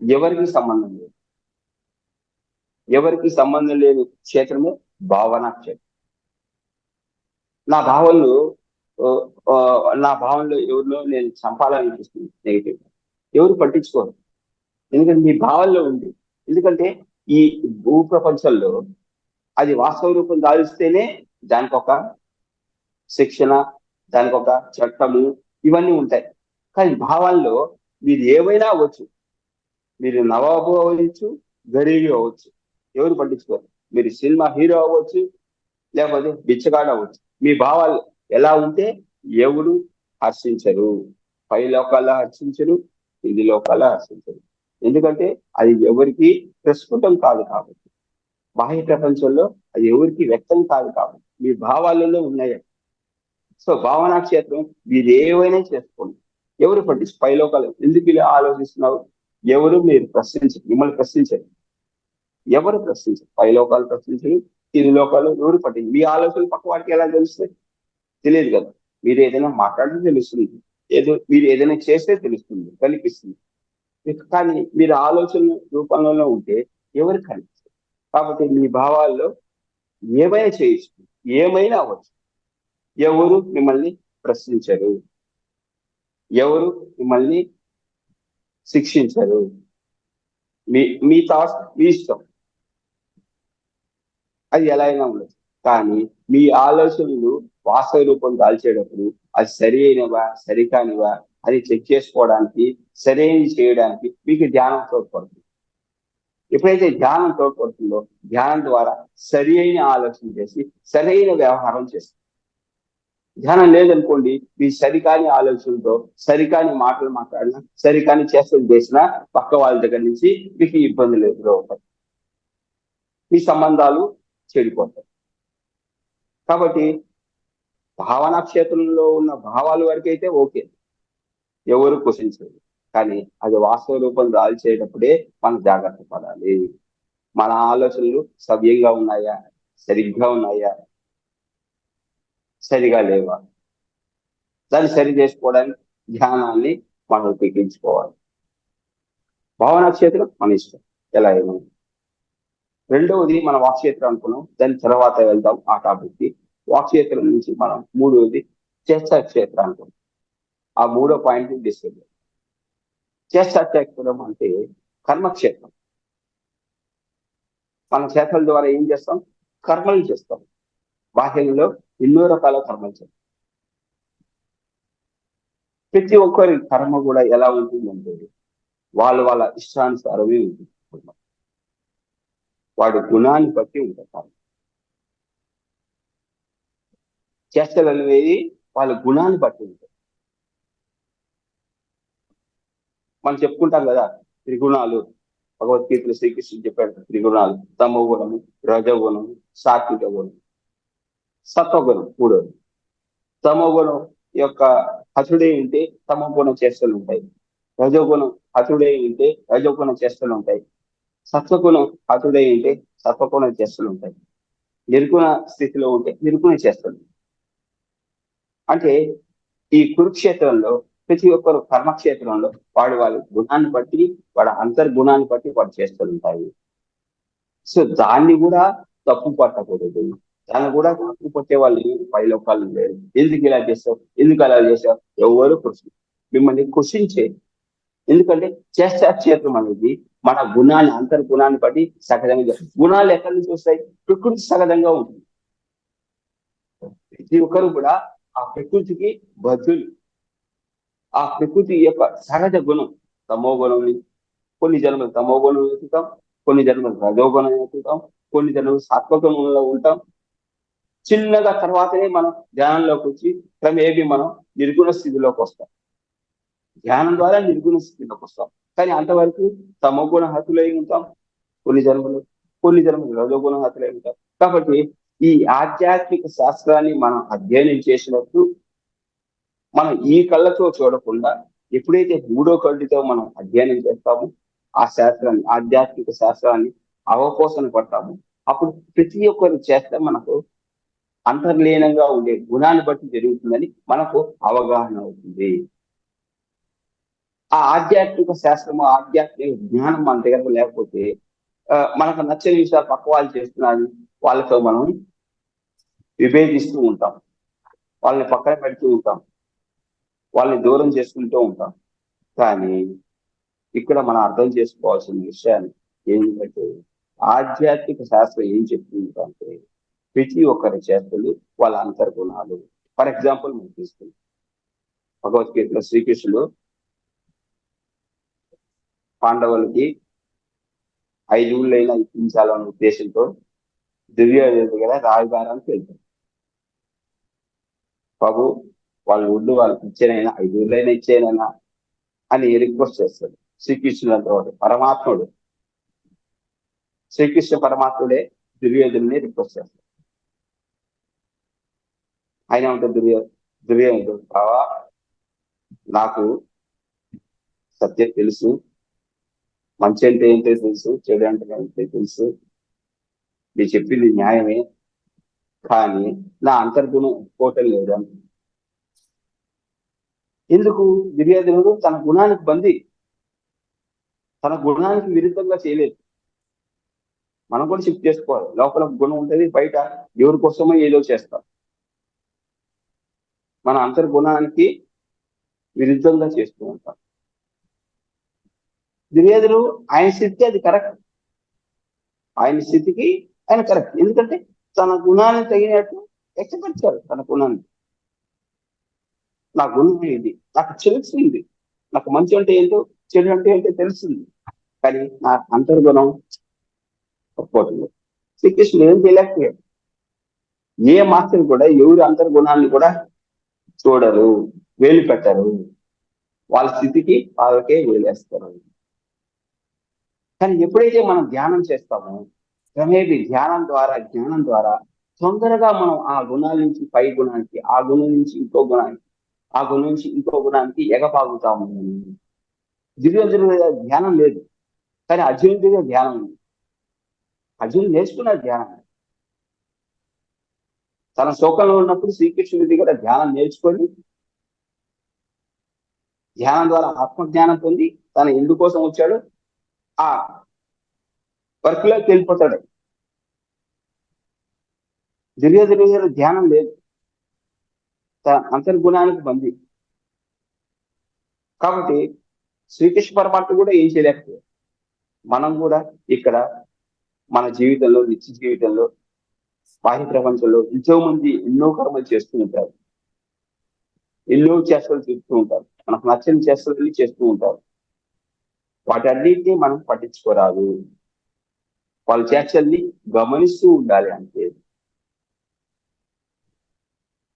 ఎవరికి సంబంధం లేదు. ఎవరికి సంబంధం లేని క్షేత్రమే భావనా క్షేత్రం. నా భావనలో ఎవరిలో నేను చంపాలనిపిస్తుంది నెగిటివ్, ఎవరు పట్టించుకోరు. ఎందుకంటే మీ భావనలో ఉంది. ఎందుకంటే ఈ భూ ప్రపంచంలో అది వాస్తవ రూపం దాల్స్తేనే దానికి ఒక శిక్షణ, దానికి ఒక చట్టము, ఇవన్నీ ఉంటాయి. కానీ భావాల్లో మీరు ఏమైనా అవ్వచ్చు. మీరు నవాబు అవ్వచ్చు, గరీబు అవ్వచ్చు, ఎవరు పట్టించుకోరు. మీరు సినిమా హీరో అవ్వచ్చు, లేకపోతే బిచ్చగాడు అవ్వచ్చు. మీ భావాలు ఎలా ఉంటే ఎవరు హర్షించరు. పై లోకాల్లో హర్షించరు, కింది లోకాల్లో హర్షించరు. ఎందుకంటే అది ఎవరికి ప్రస్ఫుటం కాదు కాబట్టి, బాహ్య ప్రపంచంలో అది ఎవరికి వ్యక్తం కాదు కాబట్టి మీ భావాలలో ఉన్నాయి. సో భావనా క్షేత్రం మీరు ఏవైనా చేసుకోండి, ఎవరు పట్టించు. పై లోకాలు ఎందుకు ఇలా ఆలోచిస్తున్నావు, ఎవరు మీరు ప్రశ్నించరు, మిమ్మల్ని ప్రశ్నించరు. ఎవరు ప్రశ్నించరు, పై లోకాలు ప్రశ్నించరు, కింది లోకాలు ఎవరు పట్టించరు. మీ ఆలోచనలు పక్క వాడికి ఎలా తెలుస్తాయి? తెలియదు కదా. మీరు ఏదైనా మాట్లాడితే తెలుస్తుంది, మీరు ఏదైనా చేస్తే తెలుస్తుంది, కనిపిస్తుంది. కానీ మీరు ఆలోచన రూపంలోనే ఉంటే ఎవరికి కనిపిస్తుంది. కాబట్టి మీ భావాల్లో ఏమైనా చేయొచ్చు, ఏమైనా అవ్వచ్చు. ఎవరు మిమ్మల్ని ప్రశ్నించరు, ఎవరు మిమ్మల్ని శిక్షించరు. మీ మీ థాట్స్ మీ ఇష్టం, అది ఎలా అయినా ఉండదు. కానీ మీ ఆలోచనలు వాస్తవ రూపం దాల్చేటప్పుడు అది సరి అయినవా సరికానివా అని చెక్ చేసుకోవడానికి, సరైనది చేయడానికి మీకు ధ్యానం తోడ్పడుతుంది. ఎప్పుడైతే ధ్యానం తోడ్పడుతుందో ధ్యానం ద్వారా సరి అయిన ఆలోచన చేసి సరైన వ్యవహారం చేస్తుంది. ధ్యానం లేదనుకోండి, మీ సరికాని ఆలోచనలతో సరికాని మాటలు మాట్లాడినా, సరికాని చేష్టలు చేసినా పక్క వాళ్ళ దగ్గర నుంచి మీకు ఇబ్బందులు ఎదురవుతాయి, మీ సంబంధాలు చెడిపోతాయి. కాబట్టి భావనా క్షేత్రంలో ఉన్న భావాల వరకైతే ఓకే, ఎవరు క్వశ్చన్స్. కానీ అది వాస్తవ రూపం దాల్చేటప్పుడే మనం జాగ్రత్త పడాలి. మన ఆలోచనలు సవ్యంగా ఉన్నాయా, సరిగ్గా ఉన్నాయా, సరిగా లేవా, దాన్ని సరి చేసుకోవడానికి ధ్యానాన్ని మనం ఉపయోగించుకోవాలి. భావనా క్షేత్రం మన ఇష్టం ఎలా అయినా. రెండవది మన వాక్క్షేత్రం అనుకున్నాం, దాని తర్వాత వెళ్దాం ఆ టాపిక్కి. వాక్క్షేత్రం నుంచి మనం మూడవది చేష్టా క్షేత్రం అనుకున్నాం. ఆ మూడో పాయింట్ డిస్కస్ చేద్దాం. చేష్టా క్షేత్రం అంటే కర్మక్షేత్రం. మన చేతల ద్వారా ఏం చేస్తాం? కర్మలు చేస్తాం. బాహ్యంలో ఎన్నో రకాల కర్మలు చేస్తాం. ప్రతి ఒక్కరి కర్మ కూడా ఎలా ఉంటుందంటే వాళ్ళ ఇష్టానుసారమే ఉంటుంది. వాడి గుణాన్ని బట్టి ఉంటారు. చేష్టలు అనేవి వాళ్ళ గుణాన్ని బట్టి ఉంటాయి. మనం చెప్పుకుంటాం కదా త్రిగుణాలు, భగవద్గీతలో శ్రీకృష్ణుడు చెప్పాడు త్రిగుణాలు: తమో గుణము, రజోగుణము, సాత్విక గుణం, సత్వగుణం మూడోది. తమో గుణం యొక్క హతుడే ఉంటే తమో గుణం చేష్టలు ఉంటాయి. రజోగుణం హతుడే ఉంటే రజోగుణం చేష్టలు ఉంటాయి. సత్వగుణం హతుడే ఉంటే సత్వగుణ చేష్టలు ఉంటాయి. నిర్గుణ స్థితిలో ఉంటే నిర్గుణ చేష్టలు. అంటే ఈ కురుక్షేత్రంలో ప్రతి ఒక్కరు కర్మక్షేత్రంలో వాళ్ళ గుణాన్ని బట్టి, వాడి అంతర్గుణాన్ని బట్టి వాడు చేస్తూ ఉంటాయి. సో దాన్ని కూడా తప్పు పట్టకూడదు. దాన్ని కూడా తప్పు పట్టే వాళ్ళు పై లోకాలు లేరు. ఎందుకు ఇలా చేస్తావు, ఎందుకు అలా చేసావు, ఎవరు మిమ్మల్ని కృషించే. ఎందుకంటే చేష్టాక్షేత్రం అనేది మన గుణాన్ని, అంతర్గుణాన్ని బట్టి సహజంగా చేస్తాం. గుణాలు ఎక్కడి నుంచి వస్తాయి? ప్రకృతి సహజంగా ఉంటుంది. ప్రతి ఒక్కరు కూడా ఆ ప్రకృతికి బద్ధులు. ఆ ప్రకృతి యొక్క సహజ గుణం తమో గుణం. కొన్ని జన్మలు తమో గుణం ఎత్తుతాం, కొన్ని జన్మలు రజోగుణం ఎత్తుతాం, కొన్ని జన్మలు సాత్వగుణంలో ఉంటాం. చిన్నగా తర్వాతనే మనం ధ్యానంలోకి వచ్చి క్రమేపీ మనం నిర్గుణ స్థితిలోకి వస్తాం. ధ్యానం ద్వారా నిర్గుణ స్థితిలోకి వస్తాం. కానీ అంతవరకు తమో గుణ హతులై ఉంటాం కొన్ని జన్మలు రజోగుణ హతులై ఉంటాం. కాబట్టి ఈ ఆధ్యాత్మిక శాస్త్రాన్ని మనం అధ్యయనం చేసినప్పుడు మనం ఈ కళ్ళతో చూడకుండా ఎప్పుడైతే మూడో కళ్ళతో మనం అధ్యయనం చేస్తామో ఆ శాస్త్రాన్ని, ఆధ్యాత్మిక శాస్త్రాన్ని అవపోసన పడతాము. అప్పుడు ప్రతి ఒక్కరు చేస్తే మనకు అంతర్లీనంగా ఉండే గుణాన్ని బట్టి జరుగుతుందని మనకు అవగాహన అవుతుంది. ఆ ఆధ్యాత్మిక శాస్త్రము, ఆధ్యాత్మిక జ్ఞానం మన దగ్గర లేకపోతే మనకు నచ్చని విషయాలు పక్క వాళ్ళు చేస్తున్నారు, వాళ్ళతో మనం విభేదిస్తూ ఉంటాం, వాళ్ళని పక్కన పెడుతూ ఉంటాం, వాళ్ళని దూరం చేసుకుంటూ ఉంటాం. కానీ ఇక్కడ మనం అర్థం చేసుకోవాల్సిన విషయాన్ని ఏంటంటే ఆధ్యాత్మిక శాస్త్రం ఏం చెప్తుందంటే ప్రతి ఒక్కరి చేతులు వాళ్ళ అంతర్గుణాలు. ఫర్ ఎగ్జాంపుల్ మనం తీసుకుంటాం, భగవద్గీతలో శ్రీకృష్ణుడు పాండవులకి 5 ఊళ్ళైనా ఇప్పించాలన్న ఉద్దేశంతో దుర్యోధన దగ్గర రాయబారానికి వెళ్తారు. బాబు వాళ్ళ ఊళ్ళు వాళ్ళకి ఇచ్చేనైనా 5 ఊళ్ళైనా ఇచ్చేనైనా అని రిక్వెస్ట్ చేస్తాడు. శ్రీకృష్ణుడు అంతవాడు పరమాత్ముడు. శ్రీకృష్ణ పరమాత్ముడే దుర్యోధనుని రిక్వెస్ట్ చేస్తాడు. ఆయన ఉంటుంది దుర్యోధనుడు, బావా నాకు సత్యం తెలుసు, మంచి అంటే ఏంటో తెలుసు, చెడు అంటే ఏంటో తెలుసు, మీరు చెప్పింది న్యాయమే, కానీ నా అంతర్గుణం ఒప్పుకోవటం లేదు. ఎందుకు? దుర్యోధనుడు తన గుణానికి బంది. తన గుణానికి విరుద్ధంగా చేయలేదు. మనం కూడా షిఫ్ట్ చేసుకోవాలి. లోపల గుణం ఉంటుంది, బయట ఎవరి కోసమో ఏదో చేస్తాం. మన అంతర్గుణానికి విరుద్ధంగా చేస్తూ ఉంటాం. దుర్యోధను ఆయన స్థితికి అది కరెక్ట్, ఆయన స్థితికి ఆయన కరెక్ట్. ఎందుకంటే తన గుణాన్ని తగినట్టు వ్యక్తపరిచారు. తన గుణాన్ని, నా గుణం ఇది, నాకు తెలిసింది, నాకు మంచి అంటే ఏంటో చెడు అంటే ఏంటో తెలిసింది, కానీ నా అంతర్గుణం పోతుంది. శ్రీకృష్ణుడు ఏం చేయలేకపోయాడు. ఏ మాస్టర్ కూడా ఎవరి అంతర్గుణాన్ని కూడా చూడరు, వేలు పెట్టరు, వాళ్ళ స్థితికి వాళ్ళకే వేలేస్తారు. కానీ ఎప్పుడైతే మనం ధ్యానం చేస్తామో, క్రమేపీ ధ్యానం ద్వారా, జ్ఞానం ద్వారా తొందరగా మనం ఆ గుణాల నుంచి పై గుణానికి, ఆ గుణం నుంచి ఇంకో గుణానికి, ఆ గుణం నుంచి ఇంకో గుణానికి ఎగపాగుతాము. దుర్యోధనుడి దగ్గర ధ్యానం లేదు, కానీ అర్జునుడి దగ్గర ధ్యానం ఉంది. అర్జునుడు నేర్చుకున్న ధ్యానం. తన శోకంలో ఉన్నప్పుడు శ్రీకృష్ణుడి దగ్గర ధ్యానం నేర్చుకొని, ధ్యానం ద్వారా ఆత్మజ్ఞానం పొంది, తను ఎందుకోసం వచ్చాడు ఆ వర్క్ లోకి వెళ్ళిపోతాడు. దుర్యోధనుడి దగ్గర ధ్యానం లేదు, తన అంతర్గుణానికి బంది. కాబట్టి శ్రీకృష్ణ పరమాత్మ కూడా ఏం చేయలేకపోయాడు. మనం కూడా ఇక్కడ మన జీవితంలో, నిత్య జీవితంలో, బాహ్య ప్రపంచంలో ఎంతో మంది ఎన్నో కర్మలు చేస్తూ ఉంటారు, ఎన్నో చేష్టలు చేస్తూ ఉంటారు, మనకు నచ్చని చేష్టలు చేస్తూ ఉంటారు. వాటన్నిటినీ మనం పట్టించుకోరాదు, వాళ్ళ చేష్టల్ని గమనిస్తూ ఉండాలి అంతే.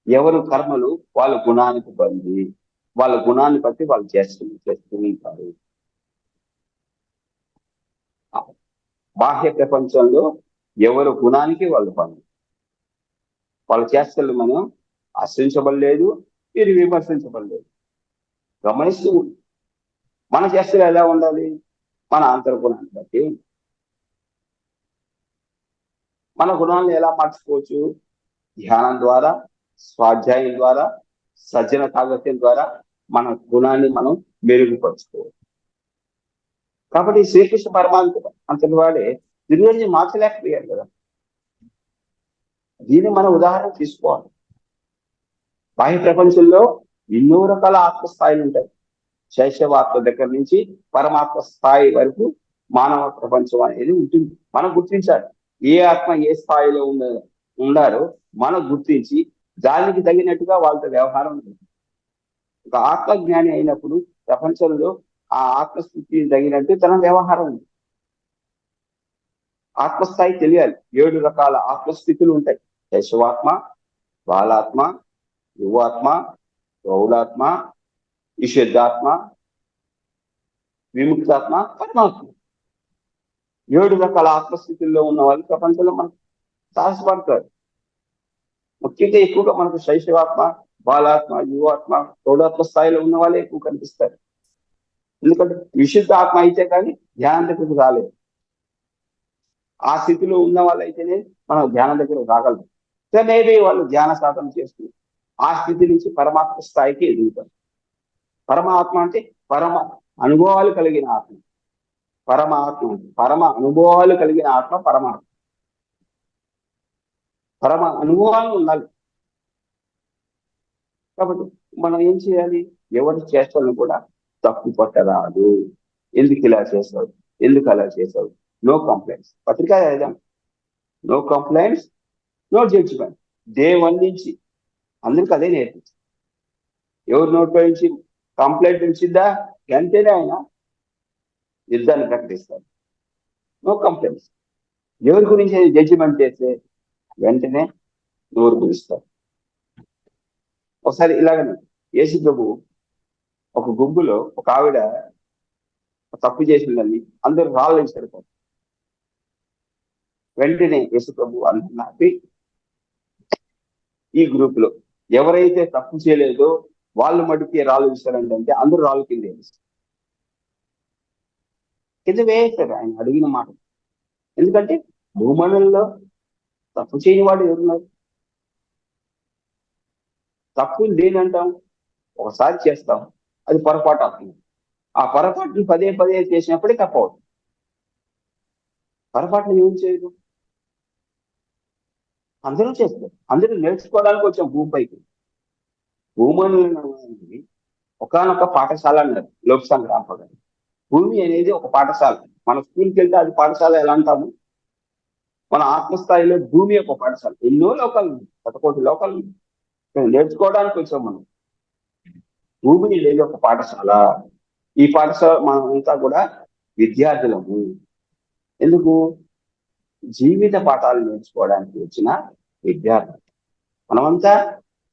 ఎవరు కర్మలు వాళ్ళ గుణానికి బంది, వాళ్ళ గుణాన్ని బట్టి వాళ్ళు చేస్తూ ఉంటారు. బాహ్య ప్రపంచంలో ఎవరు గుణానికి వాళ్ళు బంది, వాళ్ళ చేష్టలు మనం ఆశ్రయించబడలేదు, వీరు విమర్శించబడలేదు. గమనిస్తూ మన చేష్టలు ఎలా ఉండాలి, మన అంతర్గుణాన్ని బట్టి మన గుణాలను ఎలా మార్చుకోవచ్చు. ధ్యానం ద్వారా, స్వాధ్యాయం ద్వారా, సజ్జన సాంగత్యం ద్వారా మన గుణాన్ని మనం మెరుగుపరుచుకోవచ్చు. కాబట్టి శ్రీకృష్ణ పరమాత్మ అంతటి వాడే దుర్యోధను మార్చలేకపోయాడు కదా. దీన్ని మనం ఉదాహరణ తీసుకోవాలి. బాహ్య ప్రపంచంలో ఎన్నో రకాల ఆత్మస్థాయిలు ఉంటాయి. శైశవాత్మ దగ్గర నుంచి పరమాత్మ స్థాయి వరకు మానవ ప్రపంచం అనేది ఉంటుంది. మనం గుర్తించాలి ఏ ఆత్మ ఏ స్థాయిలో ఉండారో మనం గుర్తించి దానికి తగినట్టుగా వాళ్ళతో వ్యవహారం ఉంటుంది. ఒక ఆత్మజ్ఞాని అయినప్పుడు ప్రపంచంలో ఆ ఆత్మస్థితికి తగినట్టు తన వ్యవహారం ఉంది. ఆత్మస్థాయి తెలియాలి. 7 రకాల ఆత్మస్థితులు ఉంటాయి. శైశవాత్మ, బాలాత్మ, యువాత్మ, గౌడాత్మ, ఈశ్వరాత్మ, విముక్తాత్మ, పరమాత్మ. 7 రకాల ఆత్మస్థితుల్లో ఉన్న వాళ్ళు ప్రపంచంలో మనకు సాహసపడతారు. ముఖ్యంగా ఎక్కువగా మనకు శైశవాత్మ, బాలాత్మ, యువాత్మ, గౌడాత్మ స్థాయిలో ఉన్న వాళ్ళే ఎక్కువ కనిపిస్తారు. ఎందుకంటే విశుద్ధ ఆత్మ అయితే కానీ ధ్యానం దగ్గరకు రాలేదు. ఆ స్థితిలో ఉన్న వాళ్ళైతేనే మనం ధ్యానం దగ్గర రాగలం. మేబీ వాళ్ళు ధ్యాన సాధన చేస్తూ ఆ స్థితి నుంచి పరమాత్మ స్థాయికి ఎదుగుతారు. పరమాత్మ అంటే పరమ అనుభవాలు కలిగిన ఆత్మ. పరమాత్మ పరమ అనుభవాలు కలిగిన ఆత్మ పరమాత్మ. పరమ అనుభవాలు ఉండాలి. కాబట్టి మనం ఏం చేయాలి, ఎవరి చేష్టలను కూడా తప్పు పట్టరాదు. ఎందుకు ఇలా చేశావు, ఎందుకు అలా చేశావు, నో కంప్లైంట్స్. పత్రికా రాద్దాం, no complaints, no judgement. Day 1 నుంచి అందరికి అదే నేర్పించి, ఎవరు నోట్లో నుంచి కంప్లైంట్ వచ్చిందా వెంటనే ఆయన యుద్ధాన్ని ప్రకటిస్తారు. No complaints. ఎవరి గురించి జడ్జిమెంట్ చేస్తే వెంటనే నోరు పిలుస్తారు. ఒకసారి ఇలాగనే యేసు ప్రభు ఒక గుంపులో ఒక ఆవిడ తప్పు చేసిందని అందరూ రాళ్ళు వేసారు. వెంటనే యేసు ప్రభు అందరినీ ఈ గ్రూప్ లో ఎవరైతే తప్పు చేయలేదో వాళ్ళు మటుకి రాళ్ళు వేశారంటే అందరూ రాళ్ళు కింద వేస్తారు ఆయన అడిగిన మాట. ఎందుకంటే భూమండలంలో తప్పు చేయని వాడు ఎవరున్నారు? తప్పు లేనంటాం, ఒకసారి చేస్తాం, అది పొరపాటు అవుతుంది. ఆ పొరపాట్లు పదే పదే చేసినప్పుడే తప్పవుతుంది. పొరపాట్లు ఏం చేయదు, అందరూ చేస్తారు. అందరూ నేర్చుకోవడానికి వచ్చాం భూమిపైకి. భూమి అనేది ఒకానొక పాఠశాల అన్నారు లోక్ సంగ్రామ గారు. భూమి అనేది ఒక పాఠశాల. మన స్కూల్కి వెళ్తే అది పాఠశాల ఎలా అంటాము, మన ఆత్మస్థాయిలో భూమి ఒక పాఠశాల. ఎన్నో లోకాలు, 1,000,000 లోకాలు నేర్చుకోవడానికి వచ్చాం మనం. భూమి అనేది ఒక పాఠశాల. ఈ పాఠశాల మనమంతా కూడా విద్యార్థులము. ఎందుకు? జీవిత పాఠాలు నేర్చుకోవడానికి వచ్చిన విద్యార్థులు మనమంతా.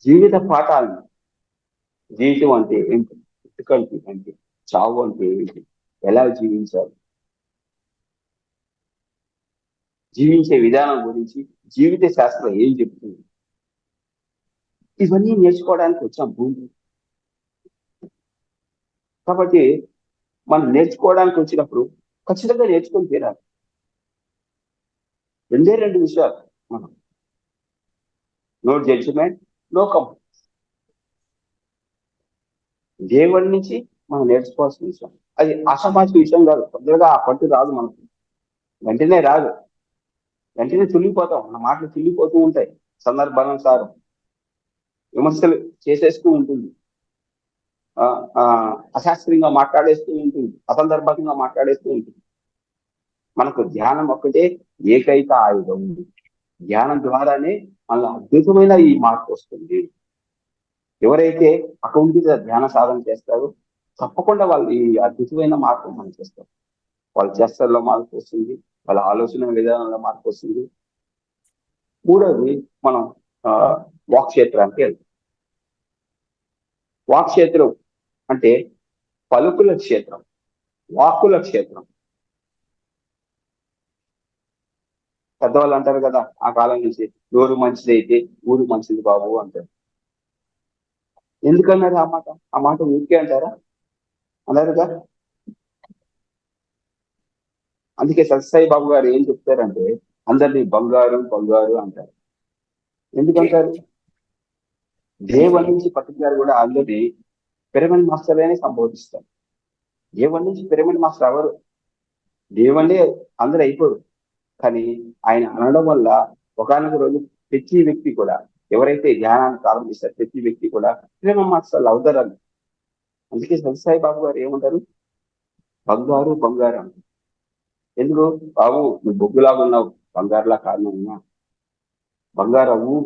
జీవిత పాఠాలను, జీవితం అంటే ఏంటి, పుట్టుకంటే ఏంటి, చావు అంటే ఏంటి, ఎలా జీవించాలి, జీవించే విధానం గురించి జీవిత శాస్త్రం ఏం చెప్తుంది, ఇవన్నీ నేర్చుకోవడానికి వచ్చాం భూమి. కాబట్టి మనం నేర్చుకోవడానికి వచ్చినప్పుడు ఖచ్చితంగా నేర్చుకొని తీరాలి. రెండు విషయాలు మనం, నో జడ్జిమెంట్, నో కంప్లైంట్. దేవుడి నుంచి మనం నేర్చుకోవాల్సిన విషయం. అది అసమాజిక విషయం కాదు. తొందరగా ఆ పట్టు రాదు మనకు, వెంటనే రాదు. వెంటనే తుల్లిపోతాం, మన మాటలు తుల్లిపోతూ ఉంటాయి. సందర్భానుసారం విమర్శలు చేసేస్తూ ఉంటుంది, అశాస్త్రీయంగా మాట్లాడేస్తూ ఉంటుంది, అసందర్భంగా మాట్లాడేస్తూ ఉంటుంది. మనకు ధ్యానం ఒక్కటే ఏకైక ఆయుధం. ధ్యానం ద్వారానే మన అద్భుతమైన ఈ మార్పు వస్తుంది. ఎవరైతే అకౌంటిగా ధ్యాన సాధన చేస్తారో తప్పకుండా వాళ్ళు ఈ అద్భుతమైన మార్పు మనం చేస్తారు. వాళ్ళ చేష్టల్లో మార్పు వస్తుంది, వాళ్ళ ఆలోచన విధానంలో మార్పు వస్తుంది. మూడవది, మనం వాక్ క్షేత్రానికి వెళ్తాం. వాక్ క్షేత్రం అంటే పలుకుల క్షేత్రం, వాక్కుల క్షేత్రం. పెద్దవాళ్ళు అంటారు కదా ఆ కాలం నుంచి, నోరు మంచిది అయితే ఊరు మంచిది బాబు అంటారు. ఎందుకన్నారు ఆ మాట? ఆ మాట ఊరికే అంటారా? అన్నారుగా. అందుకే సత్యసాయి బాబు గారు ఏం చెప్తారంటే, అందరినీ బంగారు బంగారు అంటారు. ఎందుకంటారు? దేవుడి నుంచి పత్రిక గారు కూడా అందరినీ పిరమిడ్ మాస్టర్ అని సంబోధిస్తారు. దేవుడి నుంచి పిరమిడ్ మాస్టర్ ఎవరు? దేవుడే అందరూ అయిపోరు. కానీ ఆయన అనడం వల్ల ఒకనొక రోజు ప్రతి వ్యక్తి కూడా, ఎవరైతే ధ్యానాన్ని ప్రారంభిస్తారు ప్రతి వ్యక్తి కూడా పిరమిడ్ మాస్టర్లు అవుతారని. అందుకే సత్యసాయి బాబు గారు ఏమంటారు? బంగారు బంగారు అంటారు. ఎందుకు? బాబు నువ్వు బొగ్గులాగా ఉన్నావు, బంగారులా కారణం బంగారు అవ్వు.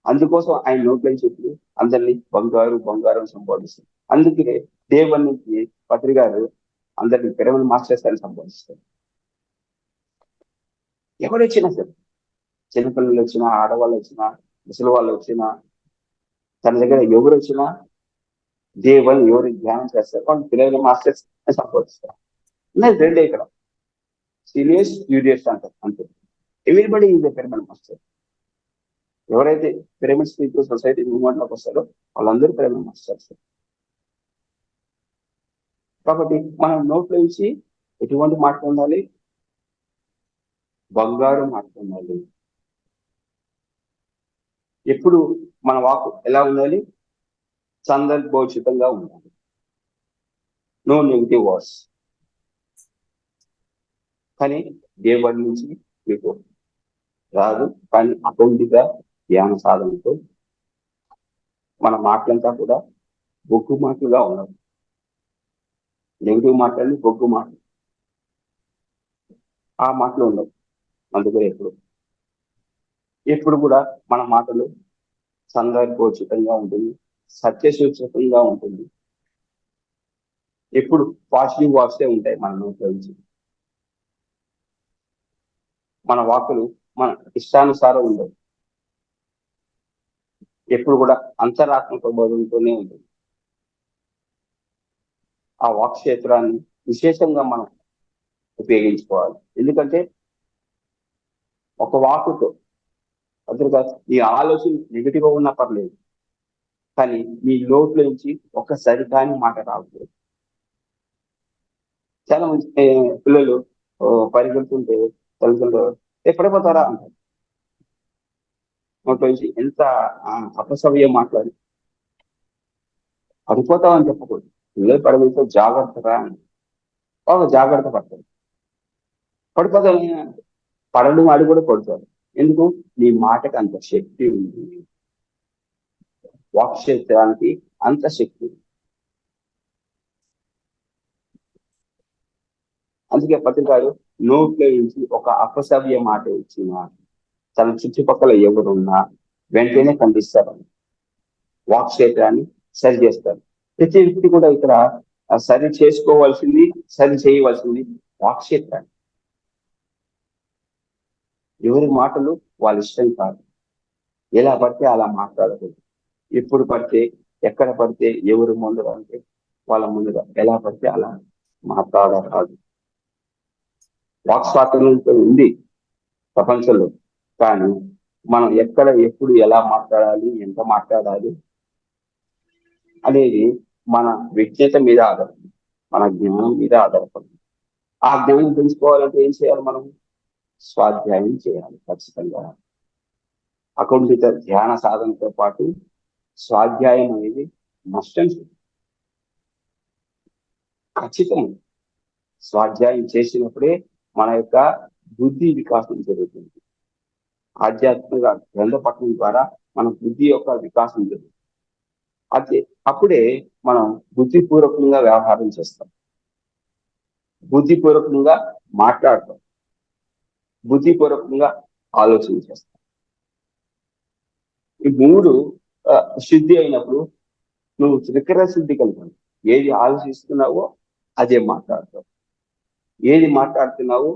అందుకోసం ఆయన నోట్లో చెప్పి అందరినీ బంగారు బంగారు అని సంబోధిస్తారు. అందుకే దేవుడి నుంచి పత్రిక గారు అందరినీ పిరమిడ్ మాస్టర్స్ అని సంబోధిస్తారు. ఎవరొచ్చినా సరే, చిన్నపిల్లలు వచ్చినా, ఆడవాళ్ళు వచ్చినా, ముసలి వాళ్ళు వచ్చినా, తన దగ్గర ఎవరు వచ్చినా దేవుని ఎవరు ధ్యానం చేస్తారు వాళ్ళు పిరమిడ్ మాస్టర్స్ అని సంబోధిస్తారు. రెండే ఇక్కడ, సీనియర్స్ జూనియర్స్ అంటారు అంతే. Everybody is a pyramid master. ఎవరైతే పిరమిడ్ స్పిరిచువల్ సొసైటీ మూవ్మెంట్ లోకి వస్తారో వాళ్ళందరూ పిరమిడ్ మాస్టర్స్. కాబట్టి మనం నోట్లో నుంచి ఎటువంటి మాట ఉండాలి? బంగారు మాట ఉండాలి. ఎప్పుడు మన వాకు ఎలా ఉండాలి? సందర్భోచితంగా ఉండాలి. No negative words. కానీ దేవుడి నుంచి మీకు రాదు. కానీ అకౌంటిగా ధ్యాన సాధనతో మన మాటలంతా కూడా బొగ్గు మాటలుగా ఉండవు. నెగిటివ్ మాటలని బొగ్గు మాటలు, ఆ మాటలు ఉండవు. అందుకే ఎప్పుడు కూడా మన మాటలు సందర్భోచితంగా ఉంటుంది, సత్యసూచకంగా ఉంటుంది. ఎప్పుడు పాజిటివ్ వాక్సే ఉంటాయి మన నోట్లో నుంచి. మన వాక్కులు మన ఇష్టానుసారం ఉండవు. ఎప్పుడు కూడా అంతరాత్మక బోధనతోనే ఉంటుంది. ఆ వాక్ క్షేత్రాన్ని విశేషంగా మనం ఉపయోగించుకోవాలి. ఎందుకంటే ఒక వాకుతో అదురుగా నీ ఆలోచన నెగిటివ్గా ఉన్నా పర్లేదు, కానీ నీ నోట్లో నుంచి ఒక్కసారి కానీ మాట రావట్లేదు. చాలా మంది పిల్లలు పరిగెడుతుంటే తల్లిదండ్రులు ఎప్పుడైపోతారా అంటారు. నోట్లో నుంచి ఎంత అపసవ్యం మాట్లాడి పడిపోతామని చెప్పకూడదు. పిల్లలు పడవేస్తే జాగ్రత్తగా అని బాగా జాగ్రత్త పడతాడు. పడిపోతాం, పడడం వాడు కూడా పడతాడు. ఎందుకు? నీ మాటకి అంత శక్తి ఉంది, వాక్క్షేత్రానికి అంత శక్తి ఉంది. అందుకే పత్రికారు నోట్లో నుంచి ఒక అపసవ్య మాట ఇచ్చిన తన చుట్టుపక్కల ఎవరున్నా వెంటనే ఖండిస్తారు, వాక్క్షేత్రాన్ని సరి చేస్తారు. ప్రతి వ్యక్తి కూడా ఇక్కడ సరి చేసుకోవాల్సింది, సరి చేయవలసింది వాక్క్షేత్రాన్ని. ఎవరి మాటలు వాళ్ళ ఇష్టం కాదు. ఎలా పడితే అలా మాట్లాడకూడదు. ఎప్పుడు పడితే, ఎక్కడ పడితే, ఎవరు ముందుగా అంటే వాళ్ళ ముందుగా ఎలా పడితే అలా మాట్లాడరాదు. వాక్ స్వాతంత్రం ఉంది ప్రపంచంలో, కానీ మనం ఎక్కడ, ఎప్పుడు, ఎలా మాట్లాడాలి, ఎంత మాట్లాడాలి అనేది మన విజ్ఞత మీద ఆధారపడి, మన జ్ఞానం మీద ఆధారపడి. ఆ జ్ఞానం తెలుసుకోవాలంటే ఏం చేయాలి? మనం స్వాధ్యాయం చేయాలి ఖచ్చితంగా. అకుంఠిత ధ్యాన సాధనతో పాటు స్వాధ్యాయం అనేది నష్టం ఖచ్చితం. స్వాధ్యాయం చేసినప్పుడే మన యొక్క బుద్ధి వికాసం జరుగుతుంది. ఆధ్యాత్మిక గ్రంథ పఠనం ద్వారా మన బుద్ధి యొక్క వికాసం జరుగుతుంది. అదే అప్పుడే మనం బుద్ధిపూర్వకంగా వ్యవహారం చేస్తాం, బుద్ధిపూర్వకంగా మాట్లాడతాం, బుద్ధిపూర్వకంగా ఆలోచన చేస్తాం. ఈ మూడు శుద్ధి అయినప్పుడు నువ్వు త్రికర శుద్ధి కలిగి ఏది ఆలోచిస్తున్నావో అదే మాట్లాడతావు, ఏది మాట్లాడుతున్నావో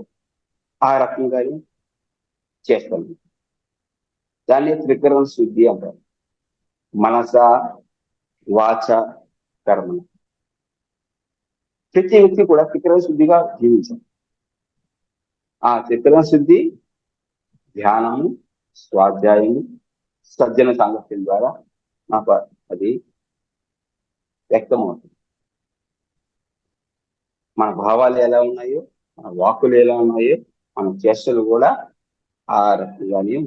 ఆ రకంగానే చేస్తాను. దాన్ని త్రికరణ శుద్ధి అంటారు. మనస, వాచ, కర్మ. ప్రతి వ్యక్తి కూడా త్రికరణ శుద్ధిగా జీవించాలి. ఆ త్రికరణ శుద్ధి ధ్యానము, స్వాధ్యాయము, సజ్జన సాంగత్యం ద్వారా నాకు అది వ్యక్తమవుతుంది. మన భావాలు ఎలా ఉన్నాయో, మన వాక్కులు ఎలా ఉన్నాయో, మన చేష్టలు కూడా ఆ రకంగానే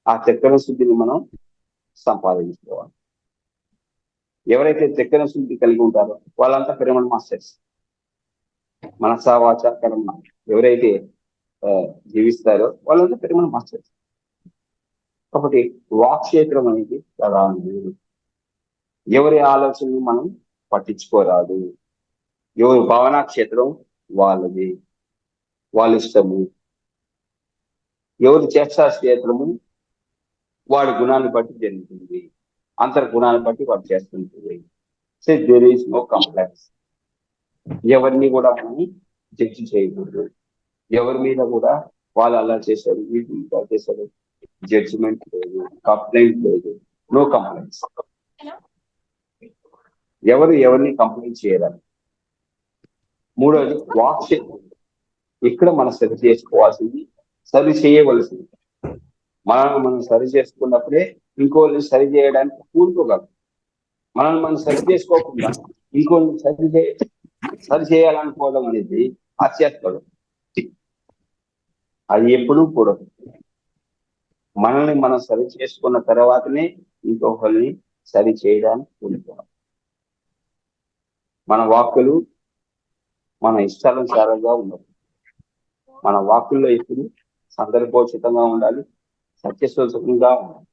ఆ త్రికరణ శుద్ధిని మనం సంపాదించుకోవాలి. ఎవరైతే త్రికరణ శుద్ధి కలిగి ఉంటారో వాళ్ళంతా పిరమిడ్ మాస్టర్స్. మనసా, వాచ, కర్మ ఎవరైతే జీవిస్తారో వాళ్ళంతా పిరమిడ్ మాస్టర్స్. కాబట్టి వాక్క్షేత్రం అనేది ప్రధానమైనది. ఎవరి ఆలోచనని మనం పట్టించుకోరాదు. ఎవరి భావనా క్షేత్రం వాళ్ళది, వాళ్ళ ఇష్టము. ఎవరి చేష్టా క్షేత్రము వాడి గుణాన్ని బట్టి జరుగుతుంది, అంతర్గుణాన్ని బట్టి వాడు చేస్తుంటుంది. So there is no complaints. ఎవరిని కూడా మనం జడ్జి చేయకూడదు. ఎవరి మీద కూడా వాళ్ళు అలా చేశారు, వీళ్ళు ఇలా చేశారు, జడ్జిమెంట్ లేదు, కంప్లైంట్ లేదు, నో కంప్లైంట్స్. ఎవరిని కంప్లైంట్ చేయరాదు. మూడోది వాక్క్షేత్రం. ఇక్కడ మనం సరి చేసుకోవాల్సింది, సరి చేయవలసింది. మనం సరి చేసుకున్నప్పుడే ఇంకోళ్ళని సరి చేయడానికి కూడుకోగలం. మనం సరి చేసుకోకుండా ఇంకోళ్ళని సరి చేయాలనుకోవడం అనేది హాస్యాస్పదం. అది ఎప్పుడూ కూడదు. మనల్ని మనం సరి చేసుకున్న తర్వాతనే ఇంకొకరిని సరి చేయడానికి కూడుకోవాలి. మన వాక్కులు మన ఇష్టానుసారంగా ఉండవు. మన వాక్కుల్లో ఎప్పుడు సందర్భోచితంగా ఉండాలి, సత్యశోచకంగా ఉండాలి,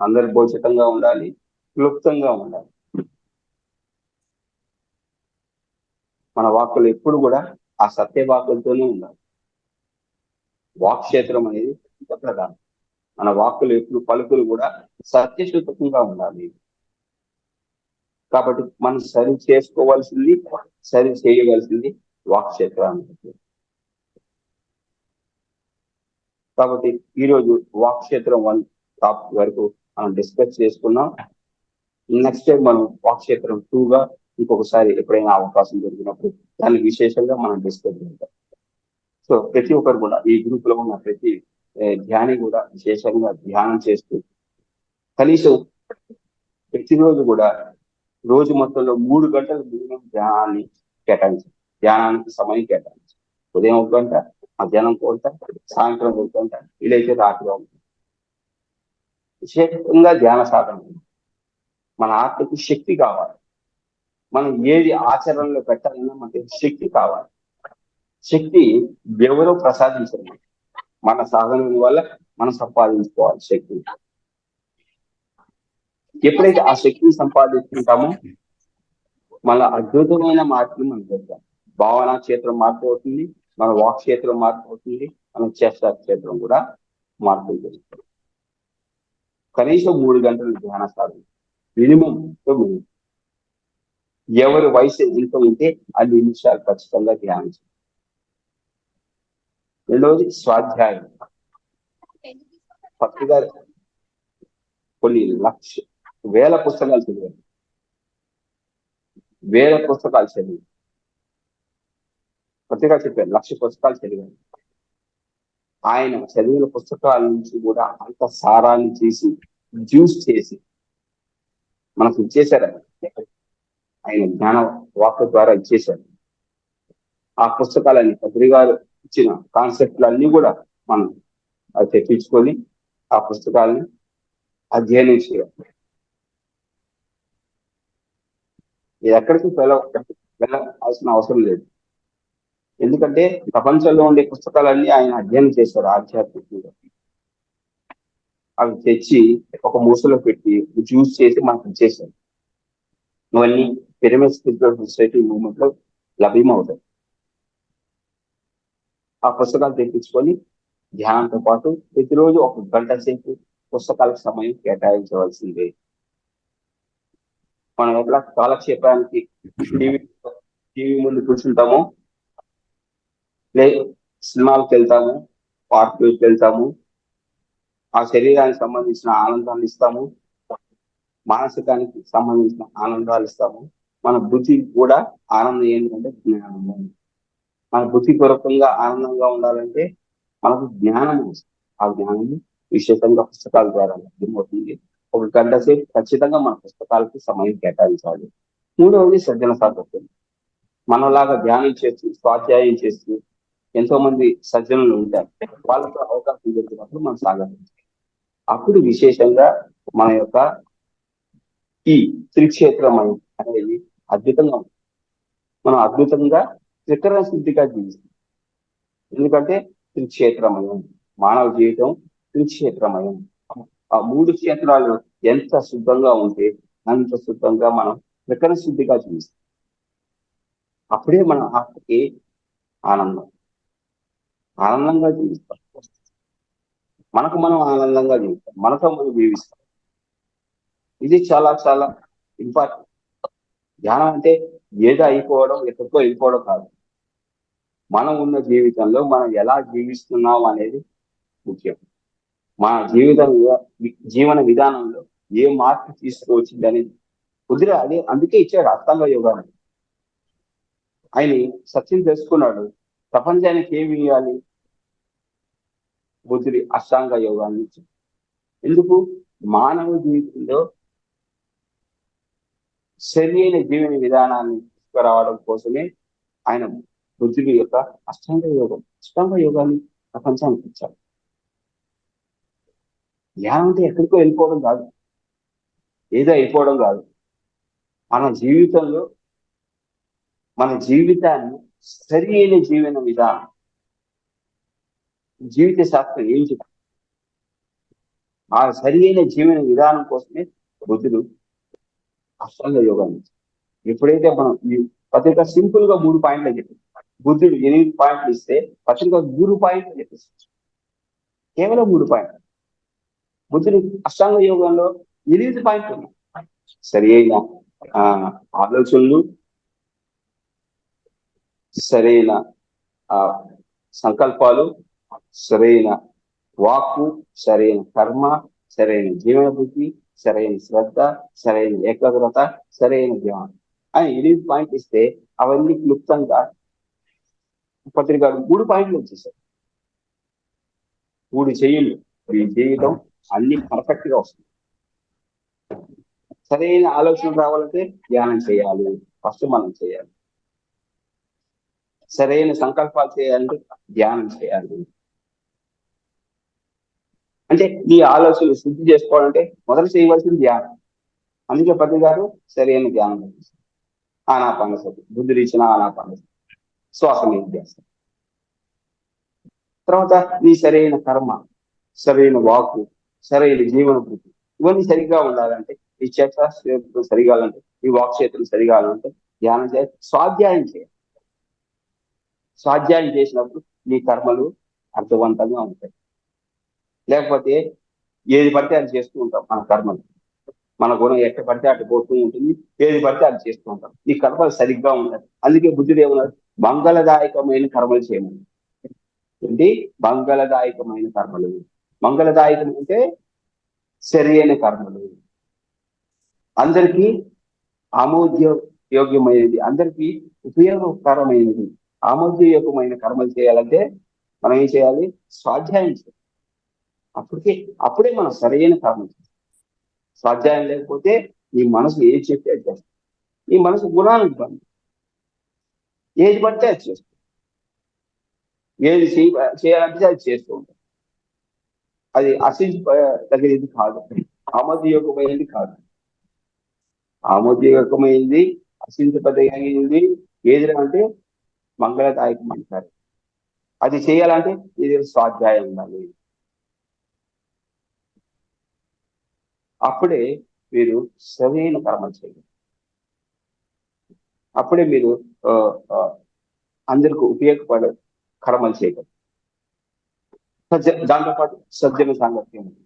సందర్భోచితంగా ఉండాలి, క్లుప్తంగా ఉండాలి. మన వాక్కులు ఎప్పుడు కూడా ఆ సత్య వాక్కులతోనే ఉండాలి. వాక్క్షేత్రం అనేది ఇంత ప్రధానం. మన వాక్కులు ఎప్పుడు, పలుకులు కూడా సత్యశోచకంగా ఉండాలి. కాబట్టి మనం సరి చేసుకోవాల్సింది, సరి చేయవలసింది వాక్క్షేత్రానికి. కాబట్టి ఈరోజు వాక్క్షేత్రం 1 టాపిక్ వరకు మనం డిస్కస్ చేసుకున్నాం. నెక్స్ట్ టైం మనం వాక్క్షేత్రం 2గా ఇంకొకసారి ఎప్పుడైనా అవకాశం దొరికినప్పుడు దాన్ని విశేషంగా మనం డిస్కస్ చేద్దాం. సో ప్రతి ఒక్కరు కూడా, ఈ గ్రూప్ లో ఉన్న ప్రతి ధ్యాని కూడా విశేషంగా ధ్యానం చేస్తూ కనీసం ప్రతిరోజు కూడా రోజు మొత్తంలో 3 గంటలు మినిమం ధ్యానాన్ని కేటాయించాలి. ధ్యానానికి సమయం కేటాయించాలి. ఉదయం 1 గంట, మధ్యాహ్నం 1 గంట, సాయంత్రం 1 గంట, వీలైతే రాత్రి 1 గంట. విశేషంగా ధ్యాన సాధన మన ఆత్మకు శక్తి కావాలి. మనం ఏది ఆచరణలో పెట్టాలన్నా మనకి శక్తి కావాలి. శక్తి ఎవరో ప్రసాదించరు, మన సాధన వల్ల మనం సంపాదించుకోవాలి శక్తిని. ఎప్పుడైతే ఆ శక్తిని సంపాదించుకుంటామో మన అద్భుతమైన మార్పులు మనం చేస్తాం. భావన క్షేత్రం మార్పు అవుతుంది, మన వాక్ క్షేత్రం మార్పు అవుతుంది, మన చేష్ట క్షేత్రం కూడా మార్పులు చేస్తుంది. కనీసం 3 గంటలు ధ్యాన సాధన మినిమం. ఎవరి వయసు ఎంత ఉంటే 5 నిమిషాలు ఖచ్చితంగా ధ్యానించాలి. రెండవది స్వాధ్యాయం. భక్తి గారు కొన్ని వేల పుస్తకాలు చదివారు, కొత్తగా చెప్పారు 1,00,000 పుస్తకాలు చదివారు. ఆయన చదివిన పుస్తకాల నుంచి కూడా అంత సారాన్ని చేసి జ్యూస్ చేసి మనకు ఇచ్చేశారు. ఆయన జ్ఞాన వాక్ ద్వారా ఇచ్చేశారు. ఆ పుస్తకాలన్నీ కద్రి గారు ఇచ్చిన కాన్సెప్ట్లన్నీ కూడా మనం అది తెప్పించుకొని ఆ పుస్తకాలని అధ్యయనం చేయాలి. ఇది ఎక్కడికి వెళ్ళాల్సిన అవసరం లేదు. ఎందుకంటే ప్రపంచంలో ఉండే పుస్తకాలన్నీ ఆయన అధ్యయనం చేశారు ఆధ్యాత్మికంగా. అవి తెచ్చి ఒక మూసలో పెట్టి జ్యూస్ చేసి మనకు ఇచ్చేశారు. ఇవన్నీ పిరమిడ్ స్పిరిచువల్ సొసైటీ మూవ్మెంట్ లో లభ్యమవుతాయి. ఆ పుస్తకాలు తెప్పించుకొని ధ్యానంతో పాటు ప్రతిరోజు 1 గంట సేపు పుస్తకాలకు సమయం కేటాయించవలసిందే. మనం ఎట్లా కాలక్షేపానికి టీవీ ముందు కూర్చుంటాము, సినిమాలకు వెళ్తాము, పార్కులకు వెళ్తాము, ఆ శరీరానికి సంబంధించిన ఆనందాన్ని ఇస్తాము, మానసికానికి సంబంధించిన ఆనందాలు ఇస్తాము. మన బుద్ధికి కూడా ఆనందం ఏంటంటే జ్ఞానము. మన బుద్ధిపూర్వకంగా ఆనందంగా ఉండాలంటే మనకు జ్ఞానం వస్తుంది. ఆ జ్ఞానం విశేషంగా పుస్తకాల ద్వారా అర్థమవుతుంది. 1 గంట సేపు ఖచ్చితంగా మన పుస్తకాలకి సమయం కేటాయించాలి. మూడవది సజ్జన సాధకులు. మనలాగా ధ్యానం చేస్తూ స్వాధ్యాయం చేస్తూ ఎంతో మంది సజ్జనులు ఉంటారు. వాళ్ళతో అవకాశం దొరికినప్పుడు మనం సాగాలి. అప్పుడు విశేషంగా మన యొక్క ఈ త్రిక్షేత్రం అనేది అద్భుతంగా ఉంటుంది. మనం అద్భుతంగా త్రికరణ శుద్ధిగా జీవిస్తాం. ఎందుకంటే త్రిక్షేత్రమయం, మానవ జీవితం త్రిక్షేత్రమయం. ఆ 3 క్షేత్రాలు ఎంత శుద్ధంగా ఉంటే అంత శుద్ధంగా మనం త్రికరణ శుద్ధిగా జీవిస్తాం. అప్పుడే మన ఆత్మకి ఆనందంగా జీవిస్తాం. మనకు మనం ఆనందంగా జీవిస్తాం, మనతో మనం జీవిస్తాం. ఇది చాలా చాలా ఇంపార్టెంట్. ధ్యానం అంటే ఏదో అయిపోవడం, ఎక్కడికో వెళ్ళిపోవడం కాదు. మనం ఉన్న జీవితంలో మనం ఎలా జీవిస్తున్నాం అనేది ముఖ్యం. మన జీవన విధానంలో ఏ మార్పు తీసుకువచ్చింది అనేది కుదిరే. అదే అందుకే ఇచ్చాడు అష్టాంగ యోగాన్ని. ఆయన సత్యం తెలుసుకున్నాడు, ప్రపంచానికి ఏమి ఇవ్వాలి? బుద్ధుడి అష్టాంగ యోగాన్ని. ఎందుకు? మానవ జీవితంలో సరైన జీవన విధానాన్ని తీసుకురావడం కోసమే ఆయన బుద్ధుడి యొక్క అష్టాంగ యోగాన్ని ప్రపంచానికి ఇచ్చారు. ధ్యానం అంటే ఎక్కడికో వెళ్ళిపోవడం కాదు, ఏదో అయిపోవడం కాదు. మన జీవితంలో మన జీవితాన్ని సరైన జీవన విధానం, జీవిత శాస్త్రం ఏం చెప్తుంది? ఆ సరైన జీవన విధానం కోసమే బుద్ధుడు అష్టాంగ యోగాన్ని. ఎప్పుడైతే మనం ఈ పత్రిక సింపుల్ గా 3 పాయింట్లు చెప్పి, బుద్ధుడు 8 పాయింట్లు ఇస్తే పత్రిక 3 పాయింట్లు చెప్పేసి, కేవలం 3 పాయింట్లు. బుద్ధుడు అష్టాంగ యోగంలో 8 పాయింట్లు ఉన్నాయి. సరి అయిన ఆలోచనలు, సరైన సంకల్పాలు, సరైన వాక్కు, సరైన కర్మ, సరైన జీవన బుద్ధి, సరైన శ్రద్ధ, సరైన ఏకాగ్రత, సరైన ధ్యానం అని 8 పాయింట్లు ఇస్తే అవన్నీ క్లుప్తంగా పత్రిక 3 పాయింట్లు వచ్చేసాయి. 3 చెయ్యలు ఈ జీవితం అన్ని పర్ఫెక్ట్ గా వస్తుంది. సరైన ఆలోచన రావాలంటే ధ్యానం చేయాలి, ఫస్ట్ మనం చేయాలి. సరైన సంకల్పాలు చేయాలంటే ధ్యానం చేయాలి. అంటే ఈ ఆలోచనలు శుద్ధి చేసుకోవాలంటే మొదలు చేయవలసింది ధ్యానం. అందుకే పతి గారు సరైన ధ్యానం చేస్తారు. ఆనాపానసతి, బుద్ధి ఇచ్చిన ఆనాపానసతి, శ్వాస మీద చేస్తారు. తర్వాత నీ సరైన కర్మ, సరైన వాక్కు, సరైన జీవన వృత్తి ఇవన్నీ సరిగ్గా ఉండాలంటే, ఈ క్షేత్రం సరిగాలంటే, ఈ వాక్ క్షేత్రం సరిగాలంటే ధ్యానం చేయాలి, స్వాధ్యాయం చేయాలి. స్వాధ్యాయం చేసినప్పుడు నీ కర్మలు అర్థవంతంగా ఉంటాయి. లేకపోతే ఏది పడితే అది చేస్తూ ఉంటాం. మన కర్మలు, మన గుణం ఎట్ట పడితే అటు పోతూ ఉంటుంది. ఏది పడితే అది చేస్తూ ఉంటాం. ఈ కర్మలు సరిగ్గా ఉండాలి. అందుకే బుద్ధుడు ఏమన్నారు, మంగళదాయకమైన కర్మలు చేయమని. ఏంటి మంగళదాయకమైన కర్మలు? మంగళదాయకం అంటే సరైన కర్మలు, అందరికీ ఆమోదయోగ్యమైనది, అందరికీ ఉపయోగకరమైనది. ఆమోదయోగ్యమైన కర్మలు చేయాలంటే మనం ఏం చేయాలి? స్వాధ్యాయం చేయాలి. అప్పుడే మనం సరైన కర్మ చేయాలి. స్వాధ్యాయం లేకపోతే నీ మనసు ఏది చెప్తే అది చేస్తుంది. నీ మనసు గుణానికి బంధం, ఏది పడితే అది చేస్తుంది. ఏది చేయాలంటే అది చేస్తూ ఉంటాం. అది తగినది కాదు, ఆమోదయోగమైనది కాదు. ఆమోదయోగమైనది, అసించదగినది ఏది అంటే మంగళదాయకం అంటారు. అది చేయాలంటే ఇది స్వాధ్యాయం ఉండాలి. అప్పుడే మీరు సరైన కర్మలు చేయాలి. అప్పుడే మీరు అందరికి ఉపయోగపడే కర్మలు చేయగలరు. దాంతోపాటు సజ్జన సాంగత్యం ఉంది.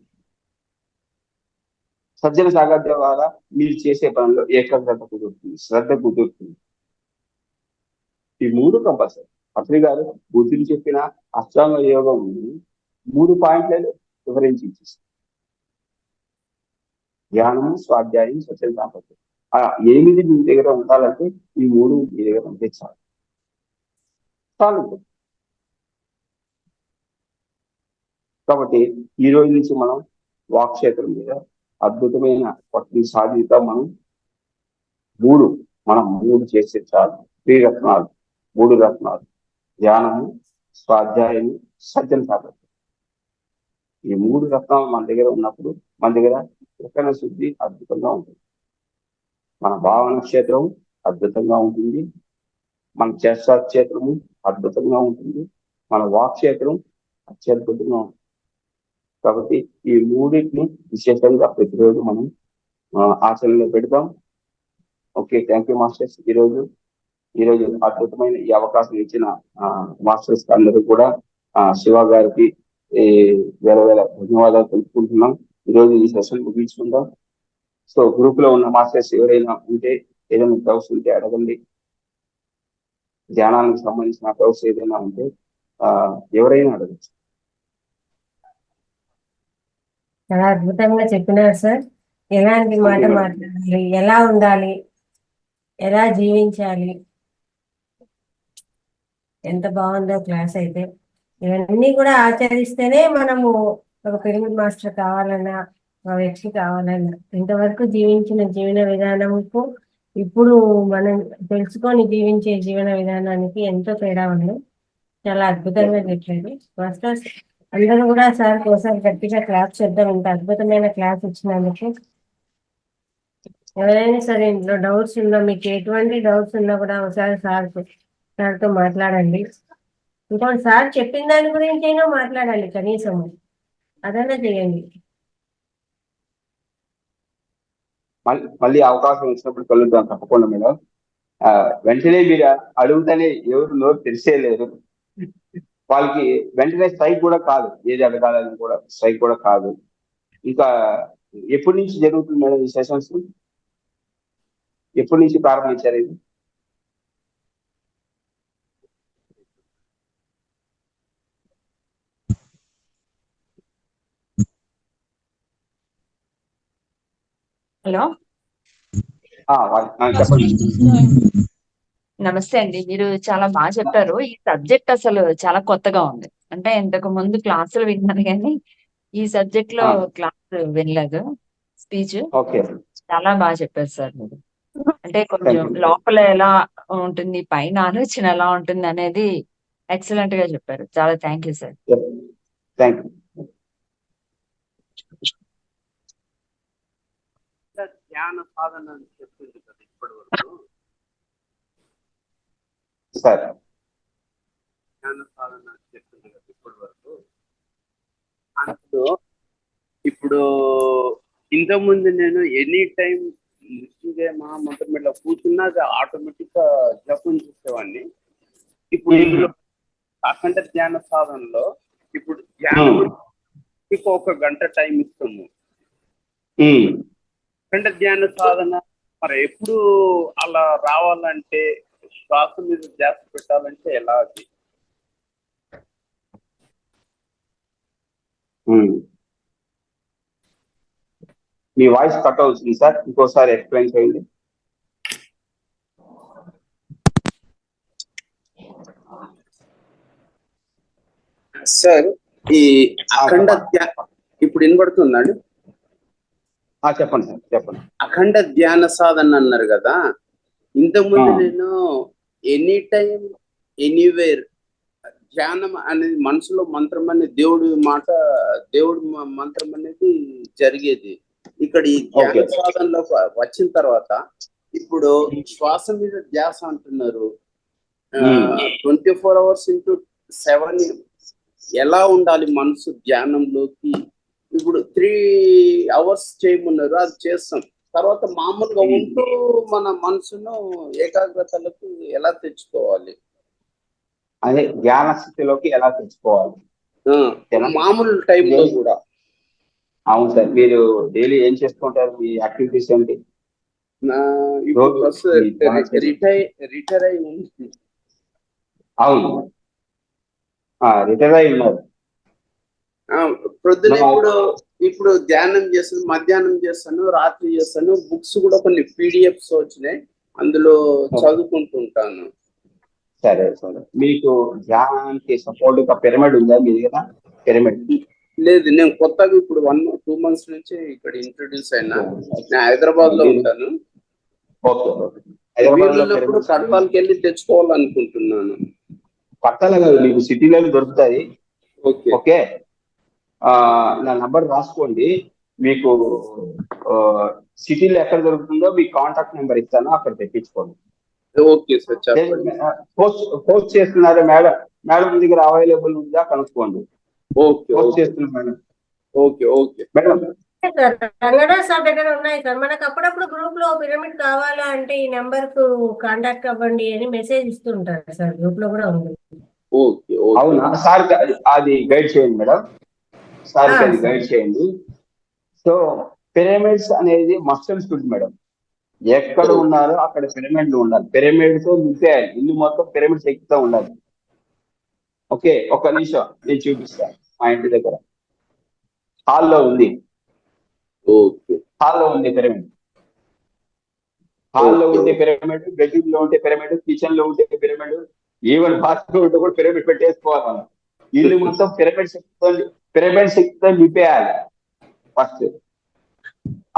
సజ్జన సాంగత్యం ద్వారా మీరు చేసే పనుల్లో ఏకాగ్రత కుదురుతుంది, శ్రద్ధ కుదురుతుంది. ఈ మూడు కంపల్సరీ. పత్రి గారు బుద్ధులు చెప్పిన అష్టాంగ యోగం 3 పాయింట్లలో వివరించి ఇచ్చేస్తారు. ధ్యానము, స్వాధ్యాయం, సజ్జన సాంగత్యం. ఆ 8 మీ దగ్గర ఉండాలంటే ఈ 3 మీ దగ్గర ఉంటే చాలు. కాబట్టి ఈ రోజు నుంచి మనం వాక్ క్షేత్రం మీద అద్భుతమైన పట్టుని సాధిద్దాం. మనం మూడు చేసే చాలు. 3 రత్నాలు, 3 రత్నాలు: ధ్యానము, స్వాధ్యాయము, సజ్జన సాంగత్యం. ఈ 3 రత్నాలు మన దగ్గర ఉన్నప్పుడు మన దగ్గర ప్రకరణ శుద్ధి అద్భుతంగా ఉంటుంది. మన భావన క్షేత్రం అద్భుతంగా ఉంటుంది. మన చేష్టా క్షేత్రము అద్భుతంగా ఉంటుంది. మన వాక్ క్షేత్రం అత్యద్భుతంగా ఉంటుంది. కాబట్టి ఈ 3టిని విశేషంగా ప్రతిరోజు మనం ఆచరణలో పెడతాం. Okay, thank you masters. ఈరోజు అద్భుతమైన ఈ అవకాశం ఇచ్చిన మాస్టర్స్ అందరూ కూడా శివ గారికి వేల ధన్యవాదాలు తెలుపుకుంటున్నాం. ఈరోజు ఈ సెషన్ ముగించుకుందాం. సో గ్రూప్ లో ఉన్న మాస్టర్స్ ఎవరైనా ఉంటే, ఏదైనా డౌట్స్ ఉంటే అడగండి. ధ్యానానికి సంబంధించిన డౌట్స్ ఏదైనా ఉంటే ఎవరైనా అడగచ్చు. చాలా అద్భుతంగా చెప్పినారు సార్. ఎలాంటి మాట మాట్లాడాలి, ఎలా ఉండాలి, ఎలా జీవించాలి, ఎంత బాగుందో క్లాస్ అయితే. ఇవన్నీ కూడా ఆచరిస్తేనే మనము ఒక పిరమిడ్ మాస్టర్ కావాలన్నా, ఒక వ్యక్తి కావాలన్నా, ఇంతవరకు జీవించిన జీవన విధానంకు ఇప్పుడు మనం తెలుసుకొని జీవించే జీవన విధానానికి ఎంతో తేడా ఉంది. చాలా అద్భుతంగా చెప్పారు మాస్టర్స్. అందరూ కూడా సార్ కోసం గట్టిగా క్లాస్ చేద్దాం, ఇంత అద్భుతమైన క్లాస్ ఇచ్చినందుకు. ఎవరైనా సరే ఇంట్లో డౌట్స్ ఉన్నా, మీకు ఎటువంటి డౌట్స్ ఉన్నా కూడా ఒకసారి సార్తో మాట్లాడండి. ఇంకోటి సార్ చెప్పిన దాని గురించి అయినా మాట్లాడాలి, కనీసం అదన్నా చేయండి. మళ్ళీ అవకాశం ఇచ్చినప్పుడు కలుద్దాం తప్పకుండా మేడం. వెంటనే మీరు అడుగుతానే ఎవరు నోరు తెలిసేయలేరు. వాళ్ళకి వెంటనే స్ట్రైక్ కూడా కాదు, ఏది అడగాలని కూడా స్ట్రైక్ కూడా కాదు. ఇంకా ఎప్పటి నుంచి జరుగుతుంది మేడం ఈ సెషన్స్? ఎప్పటి నుంచి ప్రారంభించారు ఇది? హలో, చెప్పండి. నమస్తే అండి. మీరు చాలా బాగా చెప్పారు. ఈ సబ్జెక్ట్ అసలు చాలా కొత్తగా ఉంది. అంటే ఇంతకు ముందు క్లాసులు విన్నాను కానీ ఈ సబ్జెక్ట్ లో క్లాస్ వినలేదు. స్పీచ్ చాలా బాగా చెప్పారు సార్ మీరు. అంటే కొంచెం లోపల ఎలా ఉంటుంది, పైన ఆలోచన ఎలా ఉంటుంది అనేది ఎక్సలెంట్ గా చెప్పారు. చాలా thank you sir. Thank you. ధ్యాన సాధన అని చెప్తుంది కదా ఇప్పటి వరకు. సరే, ధ్యాన సాధన అని చెప్తుంది కదా ఇప్పటి వరకు. అందులో ఇప్పుడు ఇంతకుముందు నేను ఎనీ టైం మృత్యుంజయ మహామంత్రం ఇట్లా కూర్చున్నా అది ఆటోమేటిక్ గా జపం చేసేవాడిని. ఇప్పుడు ఇందులో అఖండ ధ్యాన సాధనలో ఇప్పుడు ధ్యానం ఒక గంట టైం ఇస్తాము. అఖండ ధ్యాన సాధన మరి ఎప్పుడు అలా రావాలంటే శ్వాస మీద ధ్యాస పెట్టాలంటే ఎలా అది? మీ వాయిస్ కట్ అవుతుంది సార్, ఇంకోసారి ఎక్స్ప్లెయిన్ చేయండి. సార్ ఈ అఖండ ఇప్పుడు వినబడుతుందండి? చెప్పండి సార్, చెప్పండి. అఖండ ధ్యాన సాధన అన్నారు కదా, ఇంతకుముందు నేను ఎనీ టైం ఎనీవేర్ ధ్యానం అనేది మనసులో మంత్రం అనేది దేవుడి మాట, దేవుడి మంత్రం అనేది జరిగేది. ఇక్కడ ఈ ధ్యాన సాధనలో వచ్చిన తర్వాత ఇప్పుడు శ్వాస మీద ధ్యాస అంటున్నారు. 24 hours into 7 ఎలా ఉండాలి మనసు ధ్యానంలోకి? ఇప్పుడు 3 hours చేయమన్నారు, అది చేస్తాం. తర్వాత మామూలుగా ఉంటూ మన మనసును ఏకాగ్రతలకు ఎలా తెచ్చుకోవాలి? అదే ధ్యాన స్థితిలోకి ఎలా తెచ్చుకోవాలి మామూలు టైంలో కూడా. అవును సార్, మీరు డైలీ ఏం చేసుకుంటారు? మీ యాక్టివిటీస్ ఏంటి? రిటైర్ అయి ఉంది. అవును, రిటైర్ అయి ఉన్నారు. ప్రొద్దున ఇప్పుడు ధ్యానం చేస్తాను, మధ్యాహ్నం చేస్తాను, రాత్రి చేస్తాను. బుక్స్ కూడా కొన్ని PDFs వచ్చినాయి, అందులో చదువుకుంటుంటాను. సరే సరే, మీకు ధ్యానానికి సపోర్ట్ గా పిరమిడ్ ఉందా మీ దగ్గర? పిరమిడ్ లేదు, నేను కొత్తగా ఇప్పుడు 1-2 months నుంచి ఇక్కడ ఇంట్రొడ్యూస్ అయినా. నేను హైదరాబాద్ లో ఉంటాను. వీళ్ళప్పుడు కడపాలకి వెళ్ళి తెచ్చుకోవాలనుకుంటున్నాను. పట్టాల కాదు, మీకు సిటీలో దొరుకుతాయి. ఓకే, నా నంబర్ రాసుకోండి. మీకు సిటీలో ఎక్కడ దొరుకుతుందో మీకు కాంటాక్ట్ నెంబర్ ఇస్తాను, అక్కడ తెప్పించుకోండి. ఓకే సార్, చెప్పండి. పోస్ట్ చేస్తున్నారా మేడం? మేడం దగ్గర అవైలబుల్ ఉందా కనుక్కోండి. ఓకే, పోస్ట్ చేస్తున్నా madam. Okay okay madam, Ranganath sir దగ్గర ఉన్నాయి సార్. మనకు అప్పుడప్పుడు గ్రూప్ లో పిరమిడ్ కావాలా అంటే ఈ నెంబర్ కు కాంటాక్ట్ అవ్వండి అని మెసేజ్ ఇస్తుంటారు సార్, గ్రూప్ లో కూడా ఉంది. అవునా సార్, అది గైడ్ చేయండి మేడం, సార్ అది గైడ్ చేయండి. సో పిరమిడ్స్ అనేది మస్ట్ అండ్ షుడ్ మేడం. ఎక్కడ ఉన్నారో అక్కడ పిరమిడ్లు ఉండాలి. పిరమిడ్ తో నింపేయాలి, ఇల్లు మొత్తం పిరమిడ్స్ ఎక్కుతూ ఉండాలి. ఓకే, ఒక్క నిమిషం నేను చూపిస్తాను. మా ఇంటి దగ్గర హాల్లో ఉంది. హాల్లో ఉంది పిరమిడ్. హాల్లో ఉంటే పిరమిడ్, బెడ్రూమ్ లో ఉంటే పిరమిడ్, కిచెన్ లో ఉంటే పిరమిడ్, ఈవెన్ బాత్రూమ్ ఉంటే కూడా పిరమిడ్ పెట్టేసుకోవాలి మనం. ఇల్లు మొత్తం పిరమిడ్ శక్తితో నింపేయాలి. ఫస్ట్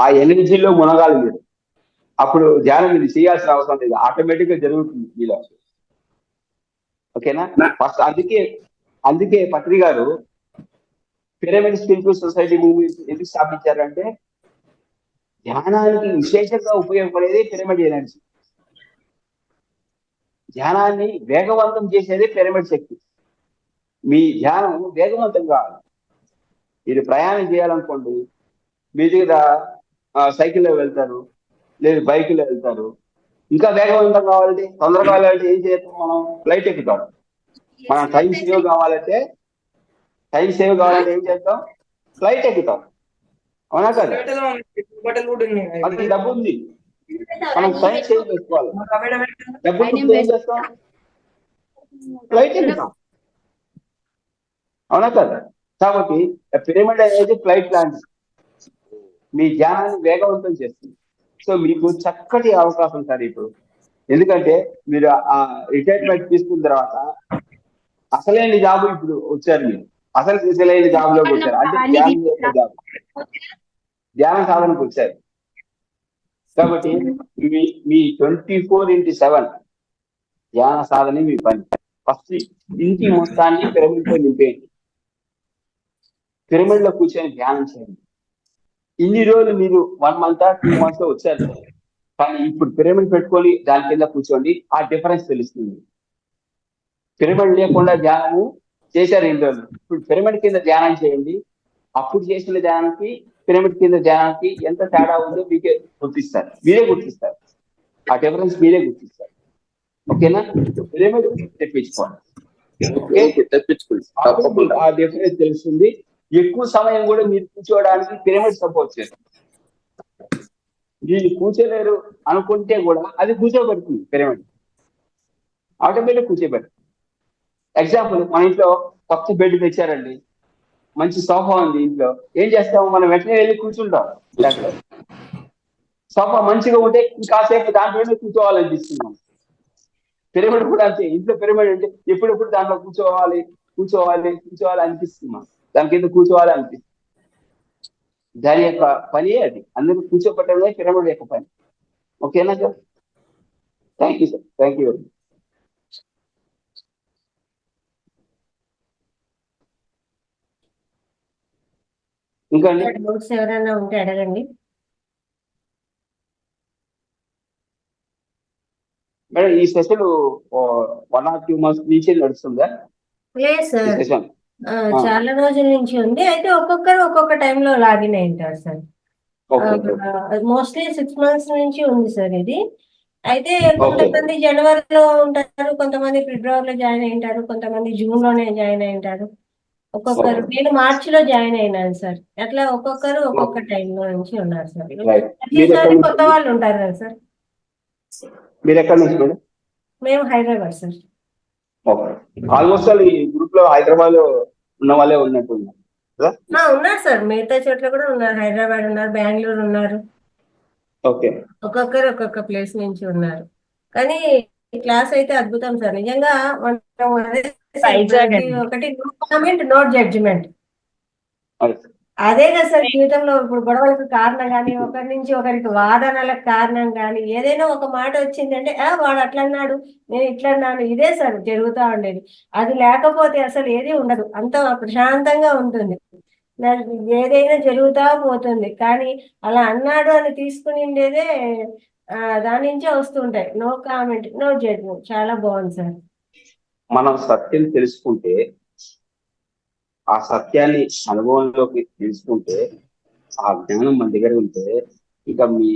ఆ ఎనర్జీలో మునగాలి మీరు. అప్పుడు ధ్యానం ఇది చేయాల్సిన అవసరం లేదు, ఆటోమేటిక్ గా జరుగుతుంది మీలో. ఓకేనా? ఫస్ట్ అందుకే పత్రి గారు పిరమిడ్ స్పిరిచువల్ సొసైటీ మూవ్మెంట్ ఎందుకు స్థాపించారంటే ధ్యానానికి విశేషంగా ఉపయోగపడేది పిరమిడ్ ఎనర్జీ. ధ్యానాన్ని వేగవంతం చేసేది పిరమిడ్ శక్తి. మీ ధ్యానం వేగవంతం కావాలి. మీరు ప్రయాణం చేయాలనుకోండి, మీ దగ్గర సైకిల్లో వెళ్తారు, లేదు బైక్లో వెళ్తారు. ఇంకా వేగవంతం కావాలంటే, తొందరగా కావాలంటే ఏం చేస్తాం? మనం ఫ్లైట్ ఎక్కుతాం. మనం టైం సేవ్ కావాలంటే ఏం చేస్తాం? ఫ్లైట్ ఎక్కుతాం. అవునా కదా? మనకి డబ్బు ఉంది, మనం టైం సేవ్ చేసుకోవాలి. డబ్బు ఏం చేస్తాం? ఫ్లైట్ ఎక్కుతాం. అవునా కదా? కాబట్టి పిరమిడ్ అనేది ఫ్లైట్ లాంటిది, మీ ధ్యానాన్ని వేగవంతం చేస్తుంది. సో మీకు చక్కటి అవకాశం సార్ ఇప్పుడు. ఎందుకంటే మీరు ఆ రిటైర్మెంట్ తీసుకున్న తర్వాత అసలైన జాబ్ ఇప్పుడు వచ్చారు. మీరు అసలైన జాబ్ లోకి వచ్చారు, అంటే ధ్యాన సాధనకు వచ్చారు. కాబట్టి మీ 24/7 ధ్యాన సాధన మీ పని. ఫస్ట్ ఇంటి మొత్తాన్ని పిరమిడ్ తో నింపేయండి. పిరమిడ్ లో కూర్చొని ధ్యానం చేయండి. ఇన్ని రోజులు మీరు 1 month 2 months వచ్చారు, కానీ ఇప్పుడు పిరమిడ్ పెట్టుకొని దాని కింద కూర్చోండి, ఆ డిఫరెన్స్ తెలుస్తుంది. పిరమిడ్ లేకుండా ధ్యానము చేశారు ఇన్ని రోజులు, ఇప్పుడు పిరమిడ్ కింద ధ్యానం చేయండి, అప్పుడు చేసిన ధ్యానానికి పిరమిడ్ కింద ధ్యానానికి ఎంత తేడా ఉందో మీరే గుర్తిస్తారు. ఆ డిఫరెన్స్ మీరే గుర్తిస్తారు. ఓకేనా? పిరమిడ్ తెప్పించుకోండి, తెప్పించుకోండి, ఆ డిఫరెన్స్ తెలుస్తుంది. ఎక్కువ సమయం కూడా మీరు కూర్చోవడానికి పిరమిడ్ సపోర్ట్ చేస్తుంది. వీళ్ళు కూర్చోలేరు అనుకుంటే కూడా అది కూర్చోబెడుతుంది, పిరమిడ్ ఆటోమేటిక్ కూర్చోబెడుతుంది. ఎగ్జాంపుల్, మన ఇంట్లో కొత్త బెడ్ తెచ్చారండి, మంచి సోఫా ఉంది ఇంట్లో, ఏం చేస్తాము, మనం వెంటనే వెళ్ళి కూర్చుంటాం. దాంట్లో సోఫా మంచిగా ఉంటే ఇంకాసేపు దాంట్లోనే కూర్చోవాలనిపిస్తున్నాం. పిరమిడ్ కూడా అంతే, ఇంట్లో పిరమిడ్ అంటే ఎప్పుడెప్పుడు దాంట్లో కూర్చోవాలి అనిపిస్తున్నాం, దాని కింద కూర్చోవాలి అనిపిస్తుంది. దాని యొక్క పని అది, అందరూ కూర్చోబెట్టడమే పిరమిడ్ యొక్క పని. ఓకేనా sir? Thank you sir, thank you. ఇంకా డౌట్స్ ఎవరైనా ఉంటే అడగండి. మేడం, ఈ సెషన్ 1 or 2 months నుంచి నడుస్తుందా? లేదు సార్, చాలా రోజుల నుంచి ఉంది. అయితే ఒక్కొక్కరు ఒక్కొక్క టైంలో లాగిన్ అయి ఉంటారు సార్. మోస్ట్లీ 6 months నుంచి ఉంది సార్ ఇది. అయితే కొంతమంది జనవరిలో ఉంటారు, కొంతమంది ఫిబ్రవరిలో జాయిన్ అయి ఉంటారు, కొంతమంది జూన్ లోనే జాయిన్ అయి ఉంటారు. ఒక్కొక్కరు, నేను మార్చిలో జాయిన్ అయినాను సార్. అట్లా ఒక్కొక్కరు ఒక్కొక్క టైంలో నుంచి ఉన్నారు సార్. ప్రతిసారి కొత్త వాళ్ళు ఉంటారు కదా సార్. మీరు ఎక్కడి నుంచి మేడం? మేము హైదరాబాద్ సార్. ఆల్మోస్ట్ ఈ గ్రూప్ లో హైదరాబాద్ లో ఉన్న వాళ్ళే ఉన్నట్టు ఉన్నారు సార్, మిగతా చోట్ల కూడా ఉన్నారు. హైదరాబాద్ ఉన్నారు, బెంగళూరు ఉన్నారు. ఒక్కొక్కరు ఒక్కొక్క ప్లేస్ నుంచి ఉన్నారు. కానీ ఈ క్లాస్ అయితే అద్భుతం సార్, నిజంగా. ఒకటి నో కామెంట్, నో జడ్జిమెంట్. అదే కదా సార్ జీవితంలో ఇప్పుడు గొడవలకు కారణం కానీ, ఒకరి నుంచి ఒకరికి వాదనలకు కారణం కానీ, ఏదైనా ఒక మాట వచ్చిందంటే వాడు అట్లా అన్నాడు, నేను ఇట్లా అన్నాను, ఇదే సార్ జరుగుతూ ఉండేది. అది లేకపోతే అసలు ఏది ఉండదు, అంత ప్రశాంతంగా ఉంటుంది, ఏదైనా జరుగుతూ పోతుంది. కానీ అలా అన్నాడు అని తీసుకుని ఉండేదే దాని నుంచే వస్తుంటాయి. No comment, no judgement. చాలా బాగుంది సార్. మనం సత్యం తెలుసుకుంటే, ఆ సత్యాన్ని అనుభవంలోకి తెలుసుకుంటే, ఆ జ్ఞానం మన దగ్గర ఉంటే, ఇక మీ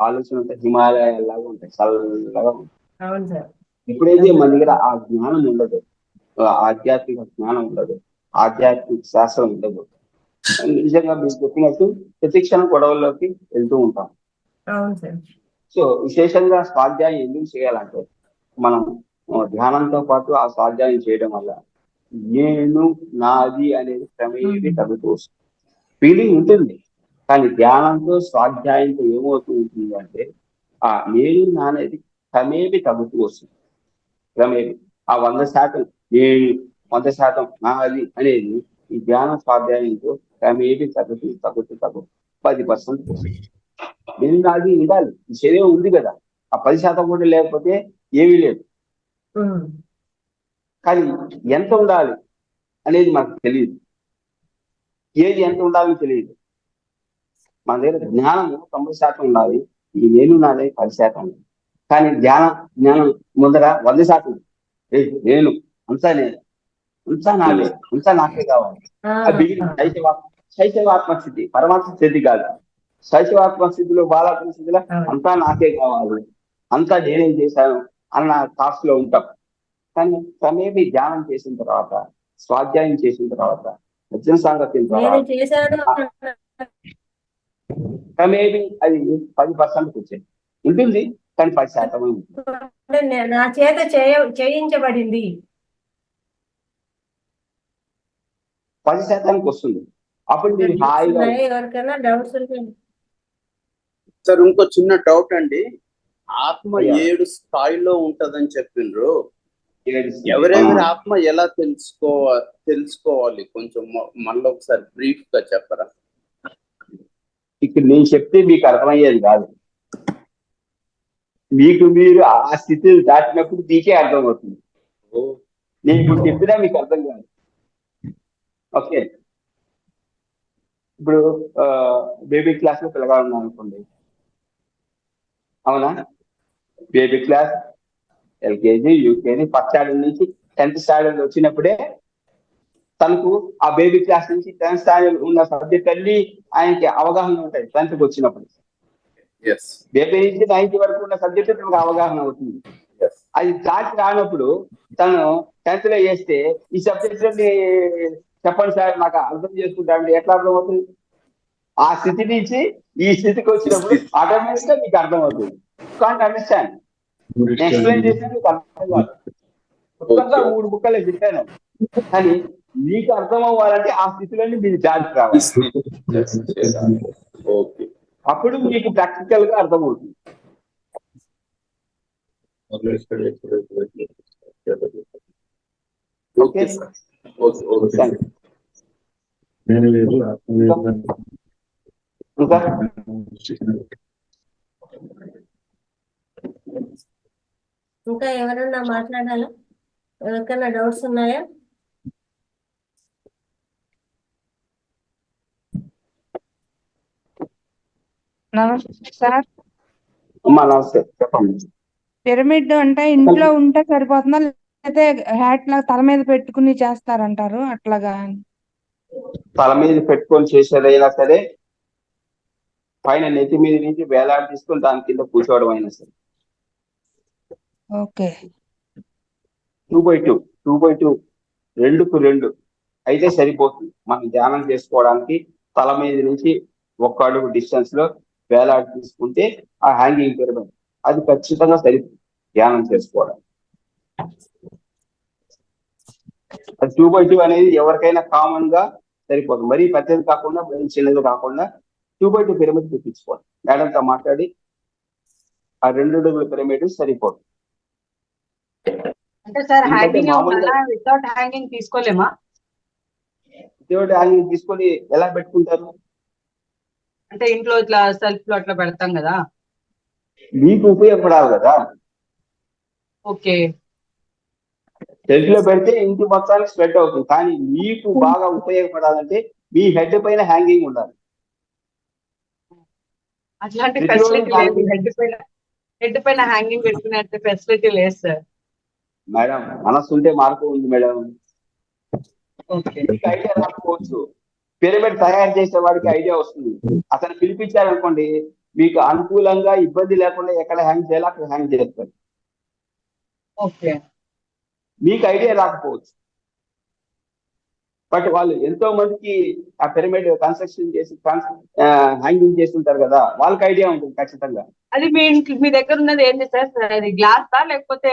ఆలోచన అంతా హిమాలయాలాగా ఉంటాయి, చల్లగా ఉంటాయి. ఎప్పుడైతే మన దగ్గర ఆ జ్ఞానం ఉండదు, ఆధ్యాత్మిక జ్ఞానం ఉండదు, ఆధ్యాత్మిక శాస్త్రం ఉండదు, నిజంగా మీరు చెప్పినట్టు ప్రతిక్షణం గొడవల్లోకి వెళ్తూ ఉంటాం. సో విశేషంగా స్వాధ్యాయం ఎందుకు చేయాలంటే, మనం ధ్యానంతో పాటు ఆ స్వాధ్యాయం చేయడం వల్ల నేను నాది అనేది క్రమేపీ తగ్గుతూ వస్తుంది. ఫీలింగ్ ఉంటుంది, కానీ ధ్యానంతో స్వాధ్యాయంతో ఏమవుతుంది అంటే, ఆ నేను నానేది క్రమేపీ తగ్గుతూ వస్తుంది. క్రమేపీ ఆ 100% నేను 100% నాది అనేది ఈ ధ్యాన స్వాధ్యాయంతో క్రమేపీ తగ్గుతూ 10% వస్తుంది. నేను నాది ఉండాలి, ఈ శరీరం ఉంది కదా, ఆ 10% కూడా లేకపోతే ఏమీ లేదు. కానీ ఎంత ఉండాలి అనేది మనకు తెలియదు, ఏది ఎంత ఉండాలని తెలియదు. మన దగ్గర జ్ఞానము 90% ఉండాలి, ఈ నేను నాది 10% ఉంది. కానీ జ్ఞానం ముందర 100% నేను అంతా నాదే, అంతా నాకే కావాలి. అది శైశవాత్మక స్థితి, పరమాత్మ స్థితి కాదు. శైశవాత్మక స్థితిలో, బాలాత్మక స్థితిలో అంతా నాకే కావాలి, అంతా నేనేం చేశాను అన్న థాట్స్ లో ఉంటాం. కానీ క్రమేపీ ధ్యానం చేసిన తర్వాత, స్వాధ్యాయం చేసిన తర్వాత, వచన సాంగత్యం తర్వాత క్రమేపీ అది 10% వచ్చేది ఉంటుంది, కానీ 10% నా చేత చేయించబడింది 10% వస్తుంది. అప్పుడు మీరు హాయిగా. ఎవరికైనా డౌట్స్ సార్, ఇంకో చిన్న డౌట్ అండి. ఆత్మ 7 స్థాయిలో ఉంటదని చెప్పిండ్రు, ఎవరెవరి ఆత్మ ఎలా తెలుసుకోవాలి? కొంచెం మళ్ళీ ఒకసారి బ్రీఫ్ గా చెప్పరా? ఇక్కడ నేను చెప్తే మీకు అర్థమయ్యేది కాదు, మీరు ఆ స్థితిని దాటినప్పుడు మీకే అర్థమవుతుంది. నేను ఇప్పుడు చెప్పినా మీకు అర్థం కాదు. ఓకే, ఇప్పుడు బేబీ క్లాస్ లో పిల్లగా ఉన్నాం అనుకోండి, అవునా? Baby class, LKG, UKG, first standard నుంచి 10th స్టాండర్డ్ వచ్చినప్పుడే తనకు ఆ బేబీ క్లాస్ నుంచి 10th స్టాండర్డ్ ఉన్న సబ్జెక్ట్ అన్ని ఆయనకి అవగాహన ఉంటాయి 10th వచ్చినప్పుడు. బేబీ నుంచి 9th వరకు ఉన్న సబ్జెక్ట్ తనకు అవగాహన అవుతుంది. అది దాటి రానప్పుడు తను 10th లో చేస్తే ఈ సబ్జెక్ట్ చెప్పండి సార్ నాకు అర్థం చేసుకుంటాను, ఎట్లా అర్థం అవుతుంది? ఆ స్థితి నుంచి ఈ స్థితికి వచ్చినప్పుడు ఆటోమేటిక్ గా మీకు అర్థం అవుతుంది. కాంట్ అండర్స్టాండ్, ఎక్స్ప్లెయిన్ చేస్తే మీకు అర్థం కాదు. మొత్తంగా 3 బుక్కలే చెప్పాను, కానీ మీకు అర్థం అవ్వాలంటే ఆ స్థితిలోని మీరు దాటి రావాలి. అప్పుడు మీకు ప్రాక్టికల్ గా అర్థం అవుతుంది. ఓకే, ఇంకా ఇంకా ఎవరన్నా మాట్లాడాలా? ఎవరికైనా డౌట్స్ ఉన్నాయా? నమస్తే సార్. అమ్మా నమస్తే, చెప్పండి. పిరమిడ్ అంటే ఇంట్లో ఉంటే సరిపోతుందా, లేకపోతే హ్యాట్ లాగా తల మీద పెట్టుకుని చేస్తారంటారు అట్లాగా? తల మీద పెట్టుకొని చేసేదైనా సరే, పైన నెత్తి మీద నుంచి వేలాడి తీసుకొని దాని కింద కూర్చోవడం అయినా సరే, ఓకే. 2x2 2x2 2కు 2 అయితే సరిపోతుంది. మనం ధ్యానం చేసుకోవడానికి తల మీద నుంచి 1 అడుగు డిస్టెన్స్ లో వేలాడి తీసుకుంటే ఆ హ్యాంగింగ్ పిరమిడ్ అది ఖచ్చితంగా సరిపోతుంది ధ్యానం చేసుకోవడానికి. అది 2x2 అనేది ఎవరికైనా కామన్ గా సరిపోతుంది. మరీ పెద్దది కాకుండా మరీ చిన్నది కాకుండా 2x2 పిరమిడ్ తెప్పించుకోవాలి. మేడంతో మాట్లాడి ఆ 2 అడుగుల పిరమిడ్ సరిపోతుంది. అంటే సార్ ఎందుకంటే హ్యాంగింగ్ మామూలుగా వితౌట్ హ్యాంగింగ్ తీసుకోలేమా? దేవుడి హ్యాంగింగ్ తీసుకొని ఎలా పెట్టుకుంటారు? అంటే ఇంట్లో ఇట్లా సెల్ఫ్ లో అట్లా పెడతాం కదా. మీకు ఉపయోగపడాలి కదా. ఓకే. సెల్ఫ్ లో పెడితే ఇంటి మొత్తానికి స్ప్రెడ్ అవుతుంది, కానీ మీకు బాగా ఉపయోగపడాలంటే మీ హెడ్ పైన హ్యాంగింగ్ ఉండాలి. అట్లాంటి ప్రతిరోజు ఫెసిలిటీ లేదు. హ్యాంగింగ్ హెడ్ పైన హ్యాంగింగ్ పెట్టుకునే ఫెసిలిటీ లేదు సార్. మేడం, మనస్సు ఉంటే మార్పు ఉంది మేడం. ఓకే. మీకు ఐడియా రాకపోవచ్చు, పిరమిడ్ తయారు చేసే వాడికి ఐడియా వస్తుంది. అతను పిలిపించారనుకోండి, మీకు అనుకూలంగా ఇబ్బంది లేకుండా ఎక్కడ హ్యాంగ్ చేయాలో అక్కడ హ్యాంగ్ చేస్తారు. ఓకే. మీకు ఐడియా రాకపోవచ్చు, బట్ వాళ్ళు ఎంతో మందికి ఆ పిరమిడ్ కన్స్ట్రక్షన్ చేసి హ్యాంగింగ్ చేస్తుంటారు కదా, వాళ్ళకి ఐడియా ఉంటుంది ఖచ్చితంగా. అది మీ దగ్గర ఉన్నది ఏంటి సార్? అది గ్లాసా లేకపోతే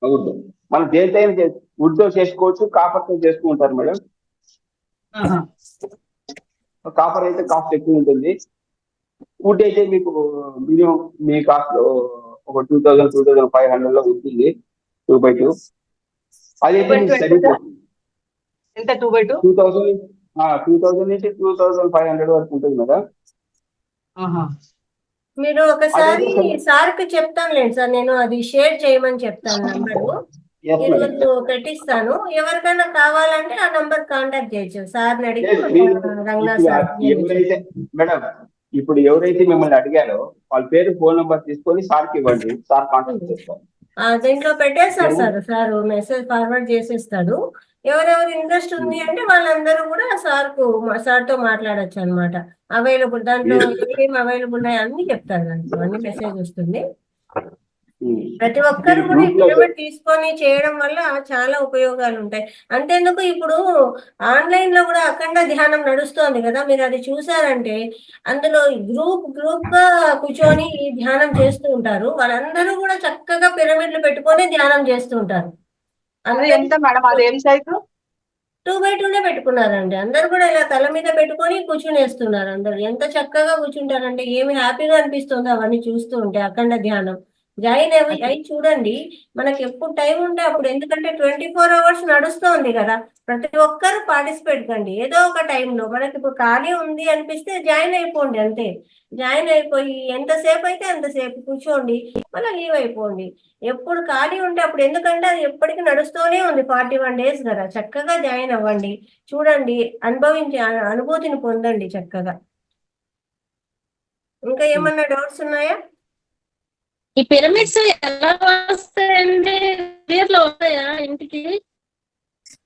వుడ్? మనం దేనితైనా వుడ్ తో చేసుకోవచ్చు, కాపర్ తో చేసుకుంటారు మేడం. కాపర్ అయితే కాస్ట్ ఎక్కువ ఉంటుంది. వుడ్ అయితే మీకు మినిమం మీ కాస్ట్ ఒక 2000-2500 లో ఉంటుంది 2x2. అదైతే మీకు సరిపోతుంది. ఎంత 2x2? 2000 నుంచి 2500 వరకు ఉంటుంది మేడం. మీరు ఒకసారి సార్కి చెప్తానులేండి సార్, నేను అది షేర్ చేయమని చెప్తాను నంబరు. ఈరోజు పెట్టిస్తాను. ఎవరికైనా కావాలంటే ఆ నంబర్ కాంటాక్ట్ చేయొచ్చు. సార్ని అడిగి రంగనాథ్ సార్. ఎవరైతే మేడం ఇప్పుడు ఎవరైతే మిమ్మల్ని అడిగారో వాళ్ళ పేరు, ఫోన్ నెంబర్ తీసుకొని సార్కి ఇవ్వండి, సార్ కాంటాక్ట్ చేస్తారు. దీంట్లో పెట్టేస్తారు సార్, సార్ మెసేజ్ ఫార్వర్డ్ చేసేస్తాడు. ఎవరెవరు ఇంట్రెస్ట్ ఉంది అంటే వాళ్ళందరూ కూడా సార్తో మాట్లాడచ్చు అనమాట. అవైలబుల్ దాంట్లో ఏం అవైలబుల్ ఉన్నాయి అన్ని చెప్తారు, దాంట్లో అన్ని మెసేజ్ వస్తుంది. ప్రతి ఒక్కరు కూడా ఈ పిరమిడ్ తీసుకొని చేయడం వల్ల చాలా ఉపయోగాలు ఉంటాయి. అంతేందుకు ఇప్పుడు ఆన్లైన్ లో కూడా అఖండ ధ్యానం నడుస్తోంది కదా, మీరు అది చూసారంటే అందులో గ్రూప్ గా కూర్చొని ధ్యానం చేస్తూ ఉంటారు. వాళ్ళందరూ కూడా చక్కగా పిరమిడ్లు పెట్టుకొని ధ్యానం చేస్తూ ఉంటారు. ఎంత మేడం అది ఏం సైజు? 2x2 పెట్టుకున్నారండి. అందరు కూడా ఇలా తల మీద పెట్టుకొని కూర్చునేస్తున్నారు. అందరు ఎంత చక్కగా కూర్చుంటారంటే ఏమి హ్యాపీగా అనిపిస్తుంది అవన్నీ చూస్తూ ఉంటే. అఖండ ధ్యానం జాయిన్ అయి చూడండి. మనకి ఎప్పుడు టైం ఉంటే అప్పుడు, ఎందుకంటే 24 hours నడుస్తోంది కదా, ప్రతి ఒక్కరు పార్టిసిపేట్ కండి ఏదో ఒక టైంలో. మనకి ఇప్పుడు ఖాళీ ఉంది అనిపిస్తే జాయిన్ అయిపోండి అంతే. జాయిన్ అయిపోయి ఎంతసేపు అయితే అంతసేపు కూర్చోండి, మళ్ళీ లీవ్ అయిపోండి. ఎప్పుడు ఖాళీ ఉంటే అప్పుడు, ఎందుకంటే అది ఎప్పటికీ నడుస్తూనే ఉంది, 41 days కదా. చక్కగా జాయిన్ అవ్వండి, చూడండి, అనుభవించి అనుభూతిని పొందండి చక్కగా. ఇంకా ఏమన్నా డౌట్స్ ఉన్నాయా? ఈ పిరమిడ్స్ ఎలా వస్తాయండి? కొరియర్ లో వస్తాయా ఇంటికి?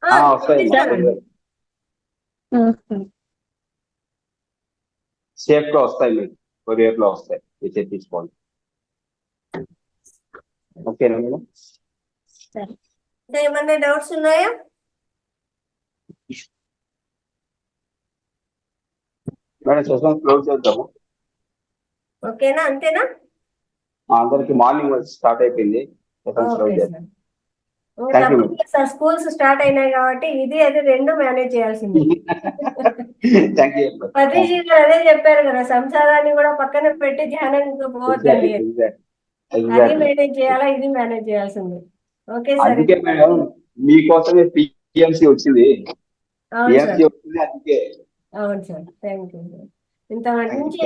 పంపిస్తానండి. సేఫ్ గా వస్తాయి, మీకు కొరియర్ లో వస్తాయి, అయితే తీసుకోండి. ఓకేనా మేడం? ఇంకా ఏమన్నా డౌట్స్ ఉన్నాయా? మేడం సెషన్ క్లోజ్ చేద్దాము. ఓకేనా, అంతేనా? అందరికి మార్నింగ్ స్టార్ట్ అయిపోయింది. సెషన్ క్లోజ్ ఓకే చేద్దాం. సార్. థ్యాంక్ యూ తప్పకుండా సార్, స్కూల్స్ స్టార్ట్ అయినాయి కాబట్టి ఇది అది రెండు మేనేజ్ చేయాల్సింది. Thank you. పత్రిజీ గారు అదే చెప్పారు కదా, సంసారాన్ని కూడా పక్కన పెట్టి ధ్యానంగా పోవద్దండి. అది మేనేజ్ చేయాలా, ఇది మేనేజ్ చేయాల్సింది. Okay sir. అందుకే మేడం మీకోసమే పిఎంసి వచ్చింది. అవును సార్. అందుకే. అవును సార్, థ్యాంక్ యూ సార్. ఇంత మంచి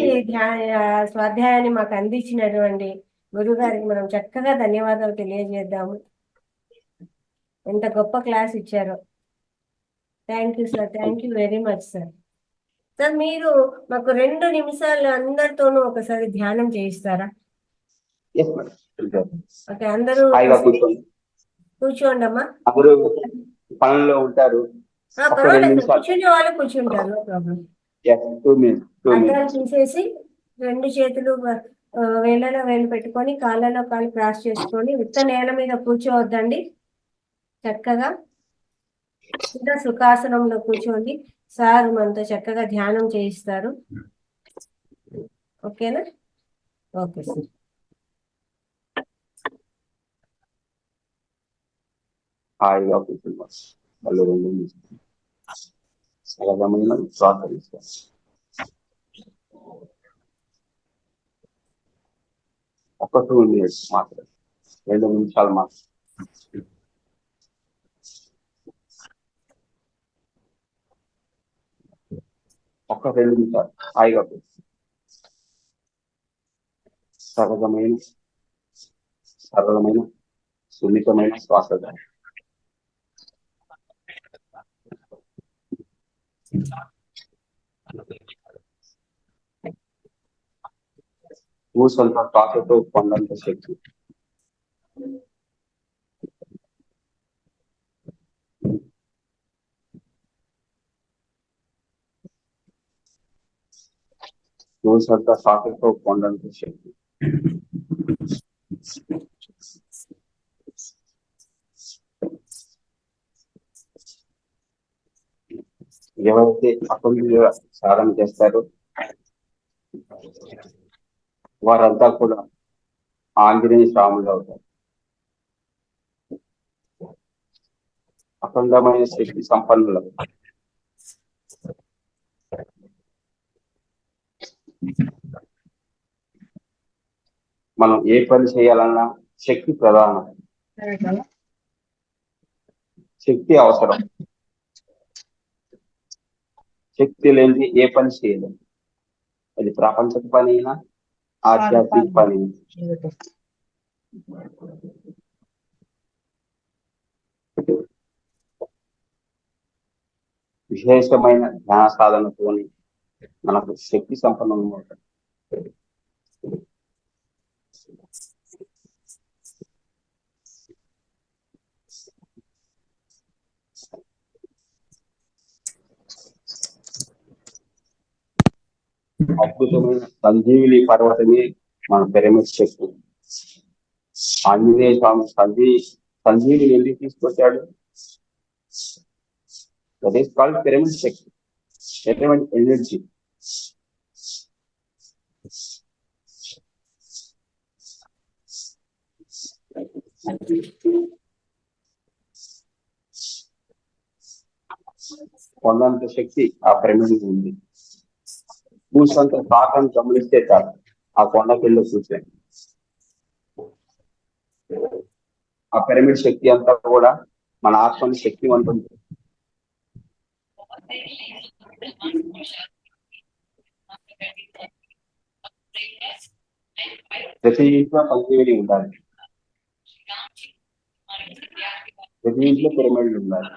స్వాధ్యాయాన్ని మాకు అందించినటువంటి గురువు గారికి మనం చక్కగా ధన్యవాదాలు తెలియజేద్దాము. ఎంత గొప్ప క్లాస్ ఇచ్చారో. Thank you sir, thank you very much sir. Sir, మీరు మాకు 2 నిమిషాలు అందరితోనూ ఒకసారి ధ్యానం చేయిస్తారా? ఓకే, అందరూ కూర్చోండి అమ్మా. అందరూ పనుల్లో ఉంటారు. పర్వాలేదు, కూర్చునే వాళ్ళు కూర్చుంటారు, నో ప్రాబ్లం. 2 minutes. అద్దాలు తీసేసి 2 చేతులు వేళ్ళలో వేలు పెట్టుకొని, కాళ్ళలో కాళ్ళు క్రాస్ చేసుకొని, ఉత్త నేల మీద కూర్చోవద్దండి. చక్కగా ఇంకా సుఖాసనంలో కూర్చోండి. సార్ మనతో చక్కగా ధ్యానం చేయిస్తారు. ఓకేనా? Okay sir. హాయిగా కూర్చున్నాం. వాళ్ళు 2 minutes సహజమైన శ్వాస తీసుకోవాలి. ఒక 2 minutes మాత్రం, 2 నిమిషాలు మాత్రం. ఒక 2 నిమిషాలు హాయిగా కూర్చోండి. సహజమైన సరళమైన సున్నితమైన శ్వాస. ఊసంత శ్వాసతో పొందంత శక్తి. ఊసంత శ్వాసతో పొందంత శక్తి. ఎవరైతే అకుంఠిత సాధన చేస్తారో వారంతా కూడా ఆంజనేయ స్వాములు అవుతారు. అఖండమైన శక్తి సంపన్నులు. మనం ఏ పని చేయాలన్నా శక్తి ప్రధానం, శక్తి అవసరం. శక్తి లేనిది ఏ పని చేయలేము. అది ప్రాపంచిక పని అయినా ఆధ్యాత్మిక పని. విశేషమైన ధ్యాన సాధనతోని మనకు శక్తి సంపన్నం అవుతుంది. అద్భుతమైన సంజీవిని పర్వతమే మన పిరమిడ్ శక్తి. ఆంజనేయ స్వామి సంజీవిని ఎందుకు తీసుకొచ్చాడు? That is called pyramid Shakti, pyramid energy. కొండంత శక్తి ఆ పిరమిడ్ ఉంది. కూర్చొంత పాకం గమనిస్తే చాలు, ఆ కొండ పిల్ల కూర్చొని ఆ పిరమిడ్ శక్తి అంతా కూడా మన ఆత్మని శక్తివంతం ప్రతి ఇంట్లో పంచవేలి ఉండాలి, ప్రతి ఇంట్లో పిరమిడ్లు ఉండాలి.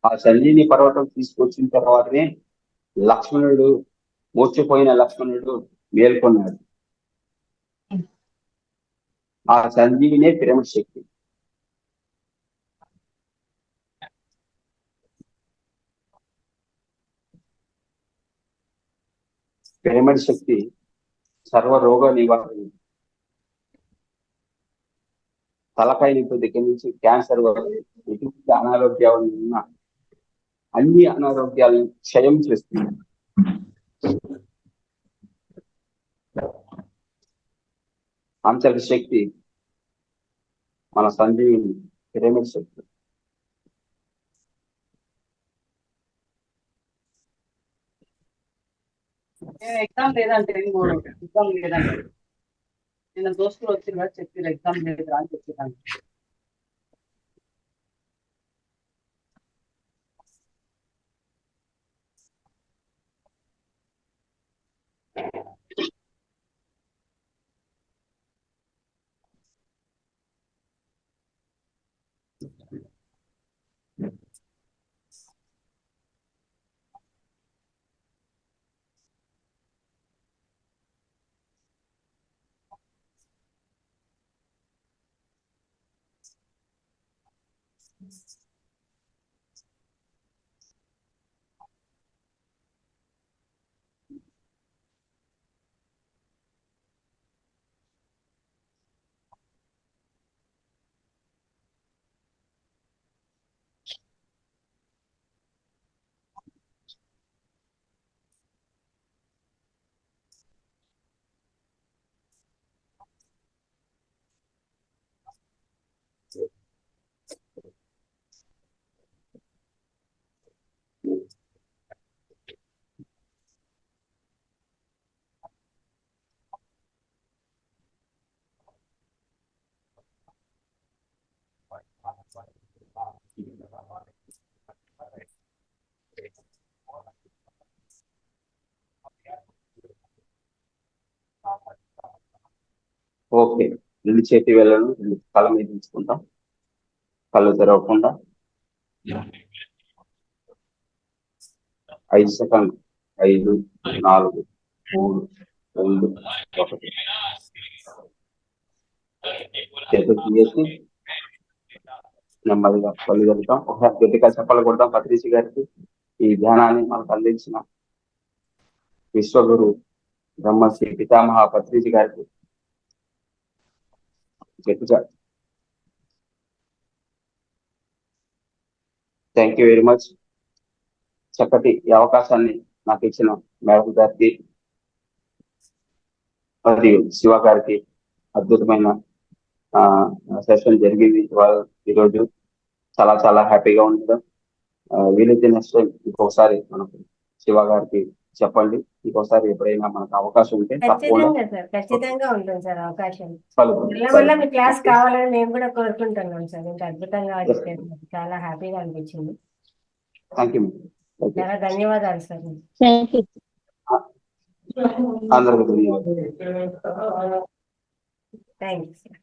ఆ సంజీని పర్వతం తీసుకొచ్చిన తర్వాతనే లక్ష్మణుడు, మూర్చిపోయిన లక్ష్మణుడు మేల్కొన్నాడు. ఆ సంజీవినే పిరమిడ్ శక్తి. పిరమిడ్ శక్తి సర్వ రోగ నివారణ, తలకాయ నొప్పి దగ్గర నుంచి క్యాన్సర్ వరకు ఎటువంటి అనారోగ్యాలు ఉన్న అన్ని అనారోగ్యాలను క్షయం చేస్తుంది. అంతటి శక్తి మన సంజీవిని పిరమిడ్ శక్తి. ఎగ్జామ్ లేదంటే ఎగ్జామ్ లేదంటే నేను దోస్తులు వచ్చిందా చెప్పారు ఎగ్జామ్ లేదా అని చెప్పాను. ఓకే, రెండు చేతి వేళ్ళను రెండు కళ్ళ మీద ఉంచుకుంటాం, కళ్ళు తెరవకుండా 5 సెకండ్లు. 5, 4, 3, 2, 1. చేతులు తీసి నెమ్మదిగా కళ్ళు తెరుతాం. ఒకసారి గట్టిగా చెప్పలు కొడతాం పత్రిజీ గారికి. ఈ ధ్యానాన్ని మనకు అందించిన విశ్వగురు బ్రహ్మశ్రీ పితామహ పత్రిజీ గారికి గట్టిగా థ్యాంక్ యూ వెరీ మచ్. చక్కటి ఈ అవకాశాన్ని నాకు ఇచ్చిన మేడం గారికి మరియు శివ గారికి అద్భుతమైన సెషన్ జరిగింది ఈరోజు. చాలా చాలా హ్యాపీగా ఉండడం. వీలైతే నెక్స్ట్ టైం ఇంకొకసారి మనకు శివ గారికి చెప్పండి. ఇంకోసారి ఎప్పుడైనా మనకు అవకాశం ఉంటే ఖచ్చితంగా ఉంటుంది సార్ అవకాశం. మీ క్లాస్ కావాలని మేము కూడా కోరుకుంటున్నాం సార్. ఇంకా అద్భుతంగా చాలా హ్యాపీగా అనిపించింది. Thank you. చాలా ధన్యవాదాలు సార్. అందరికీ ధన్యవాదాలు. Thank you sir.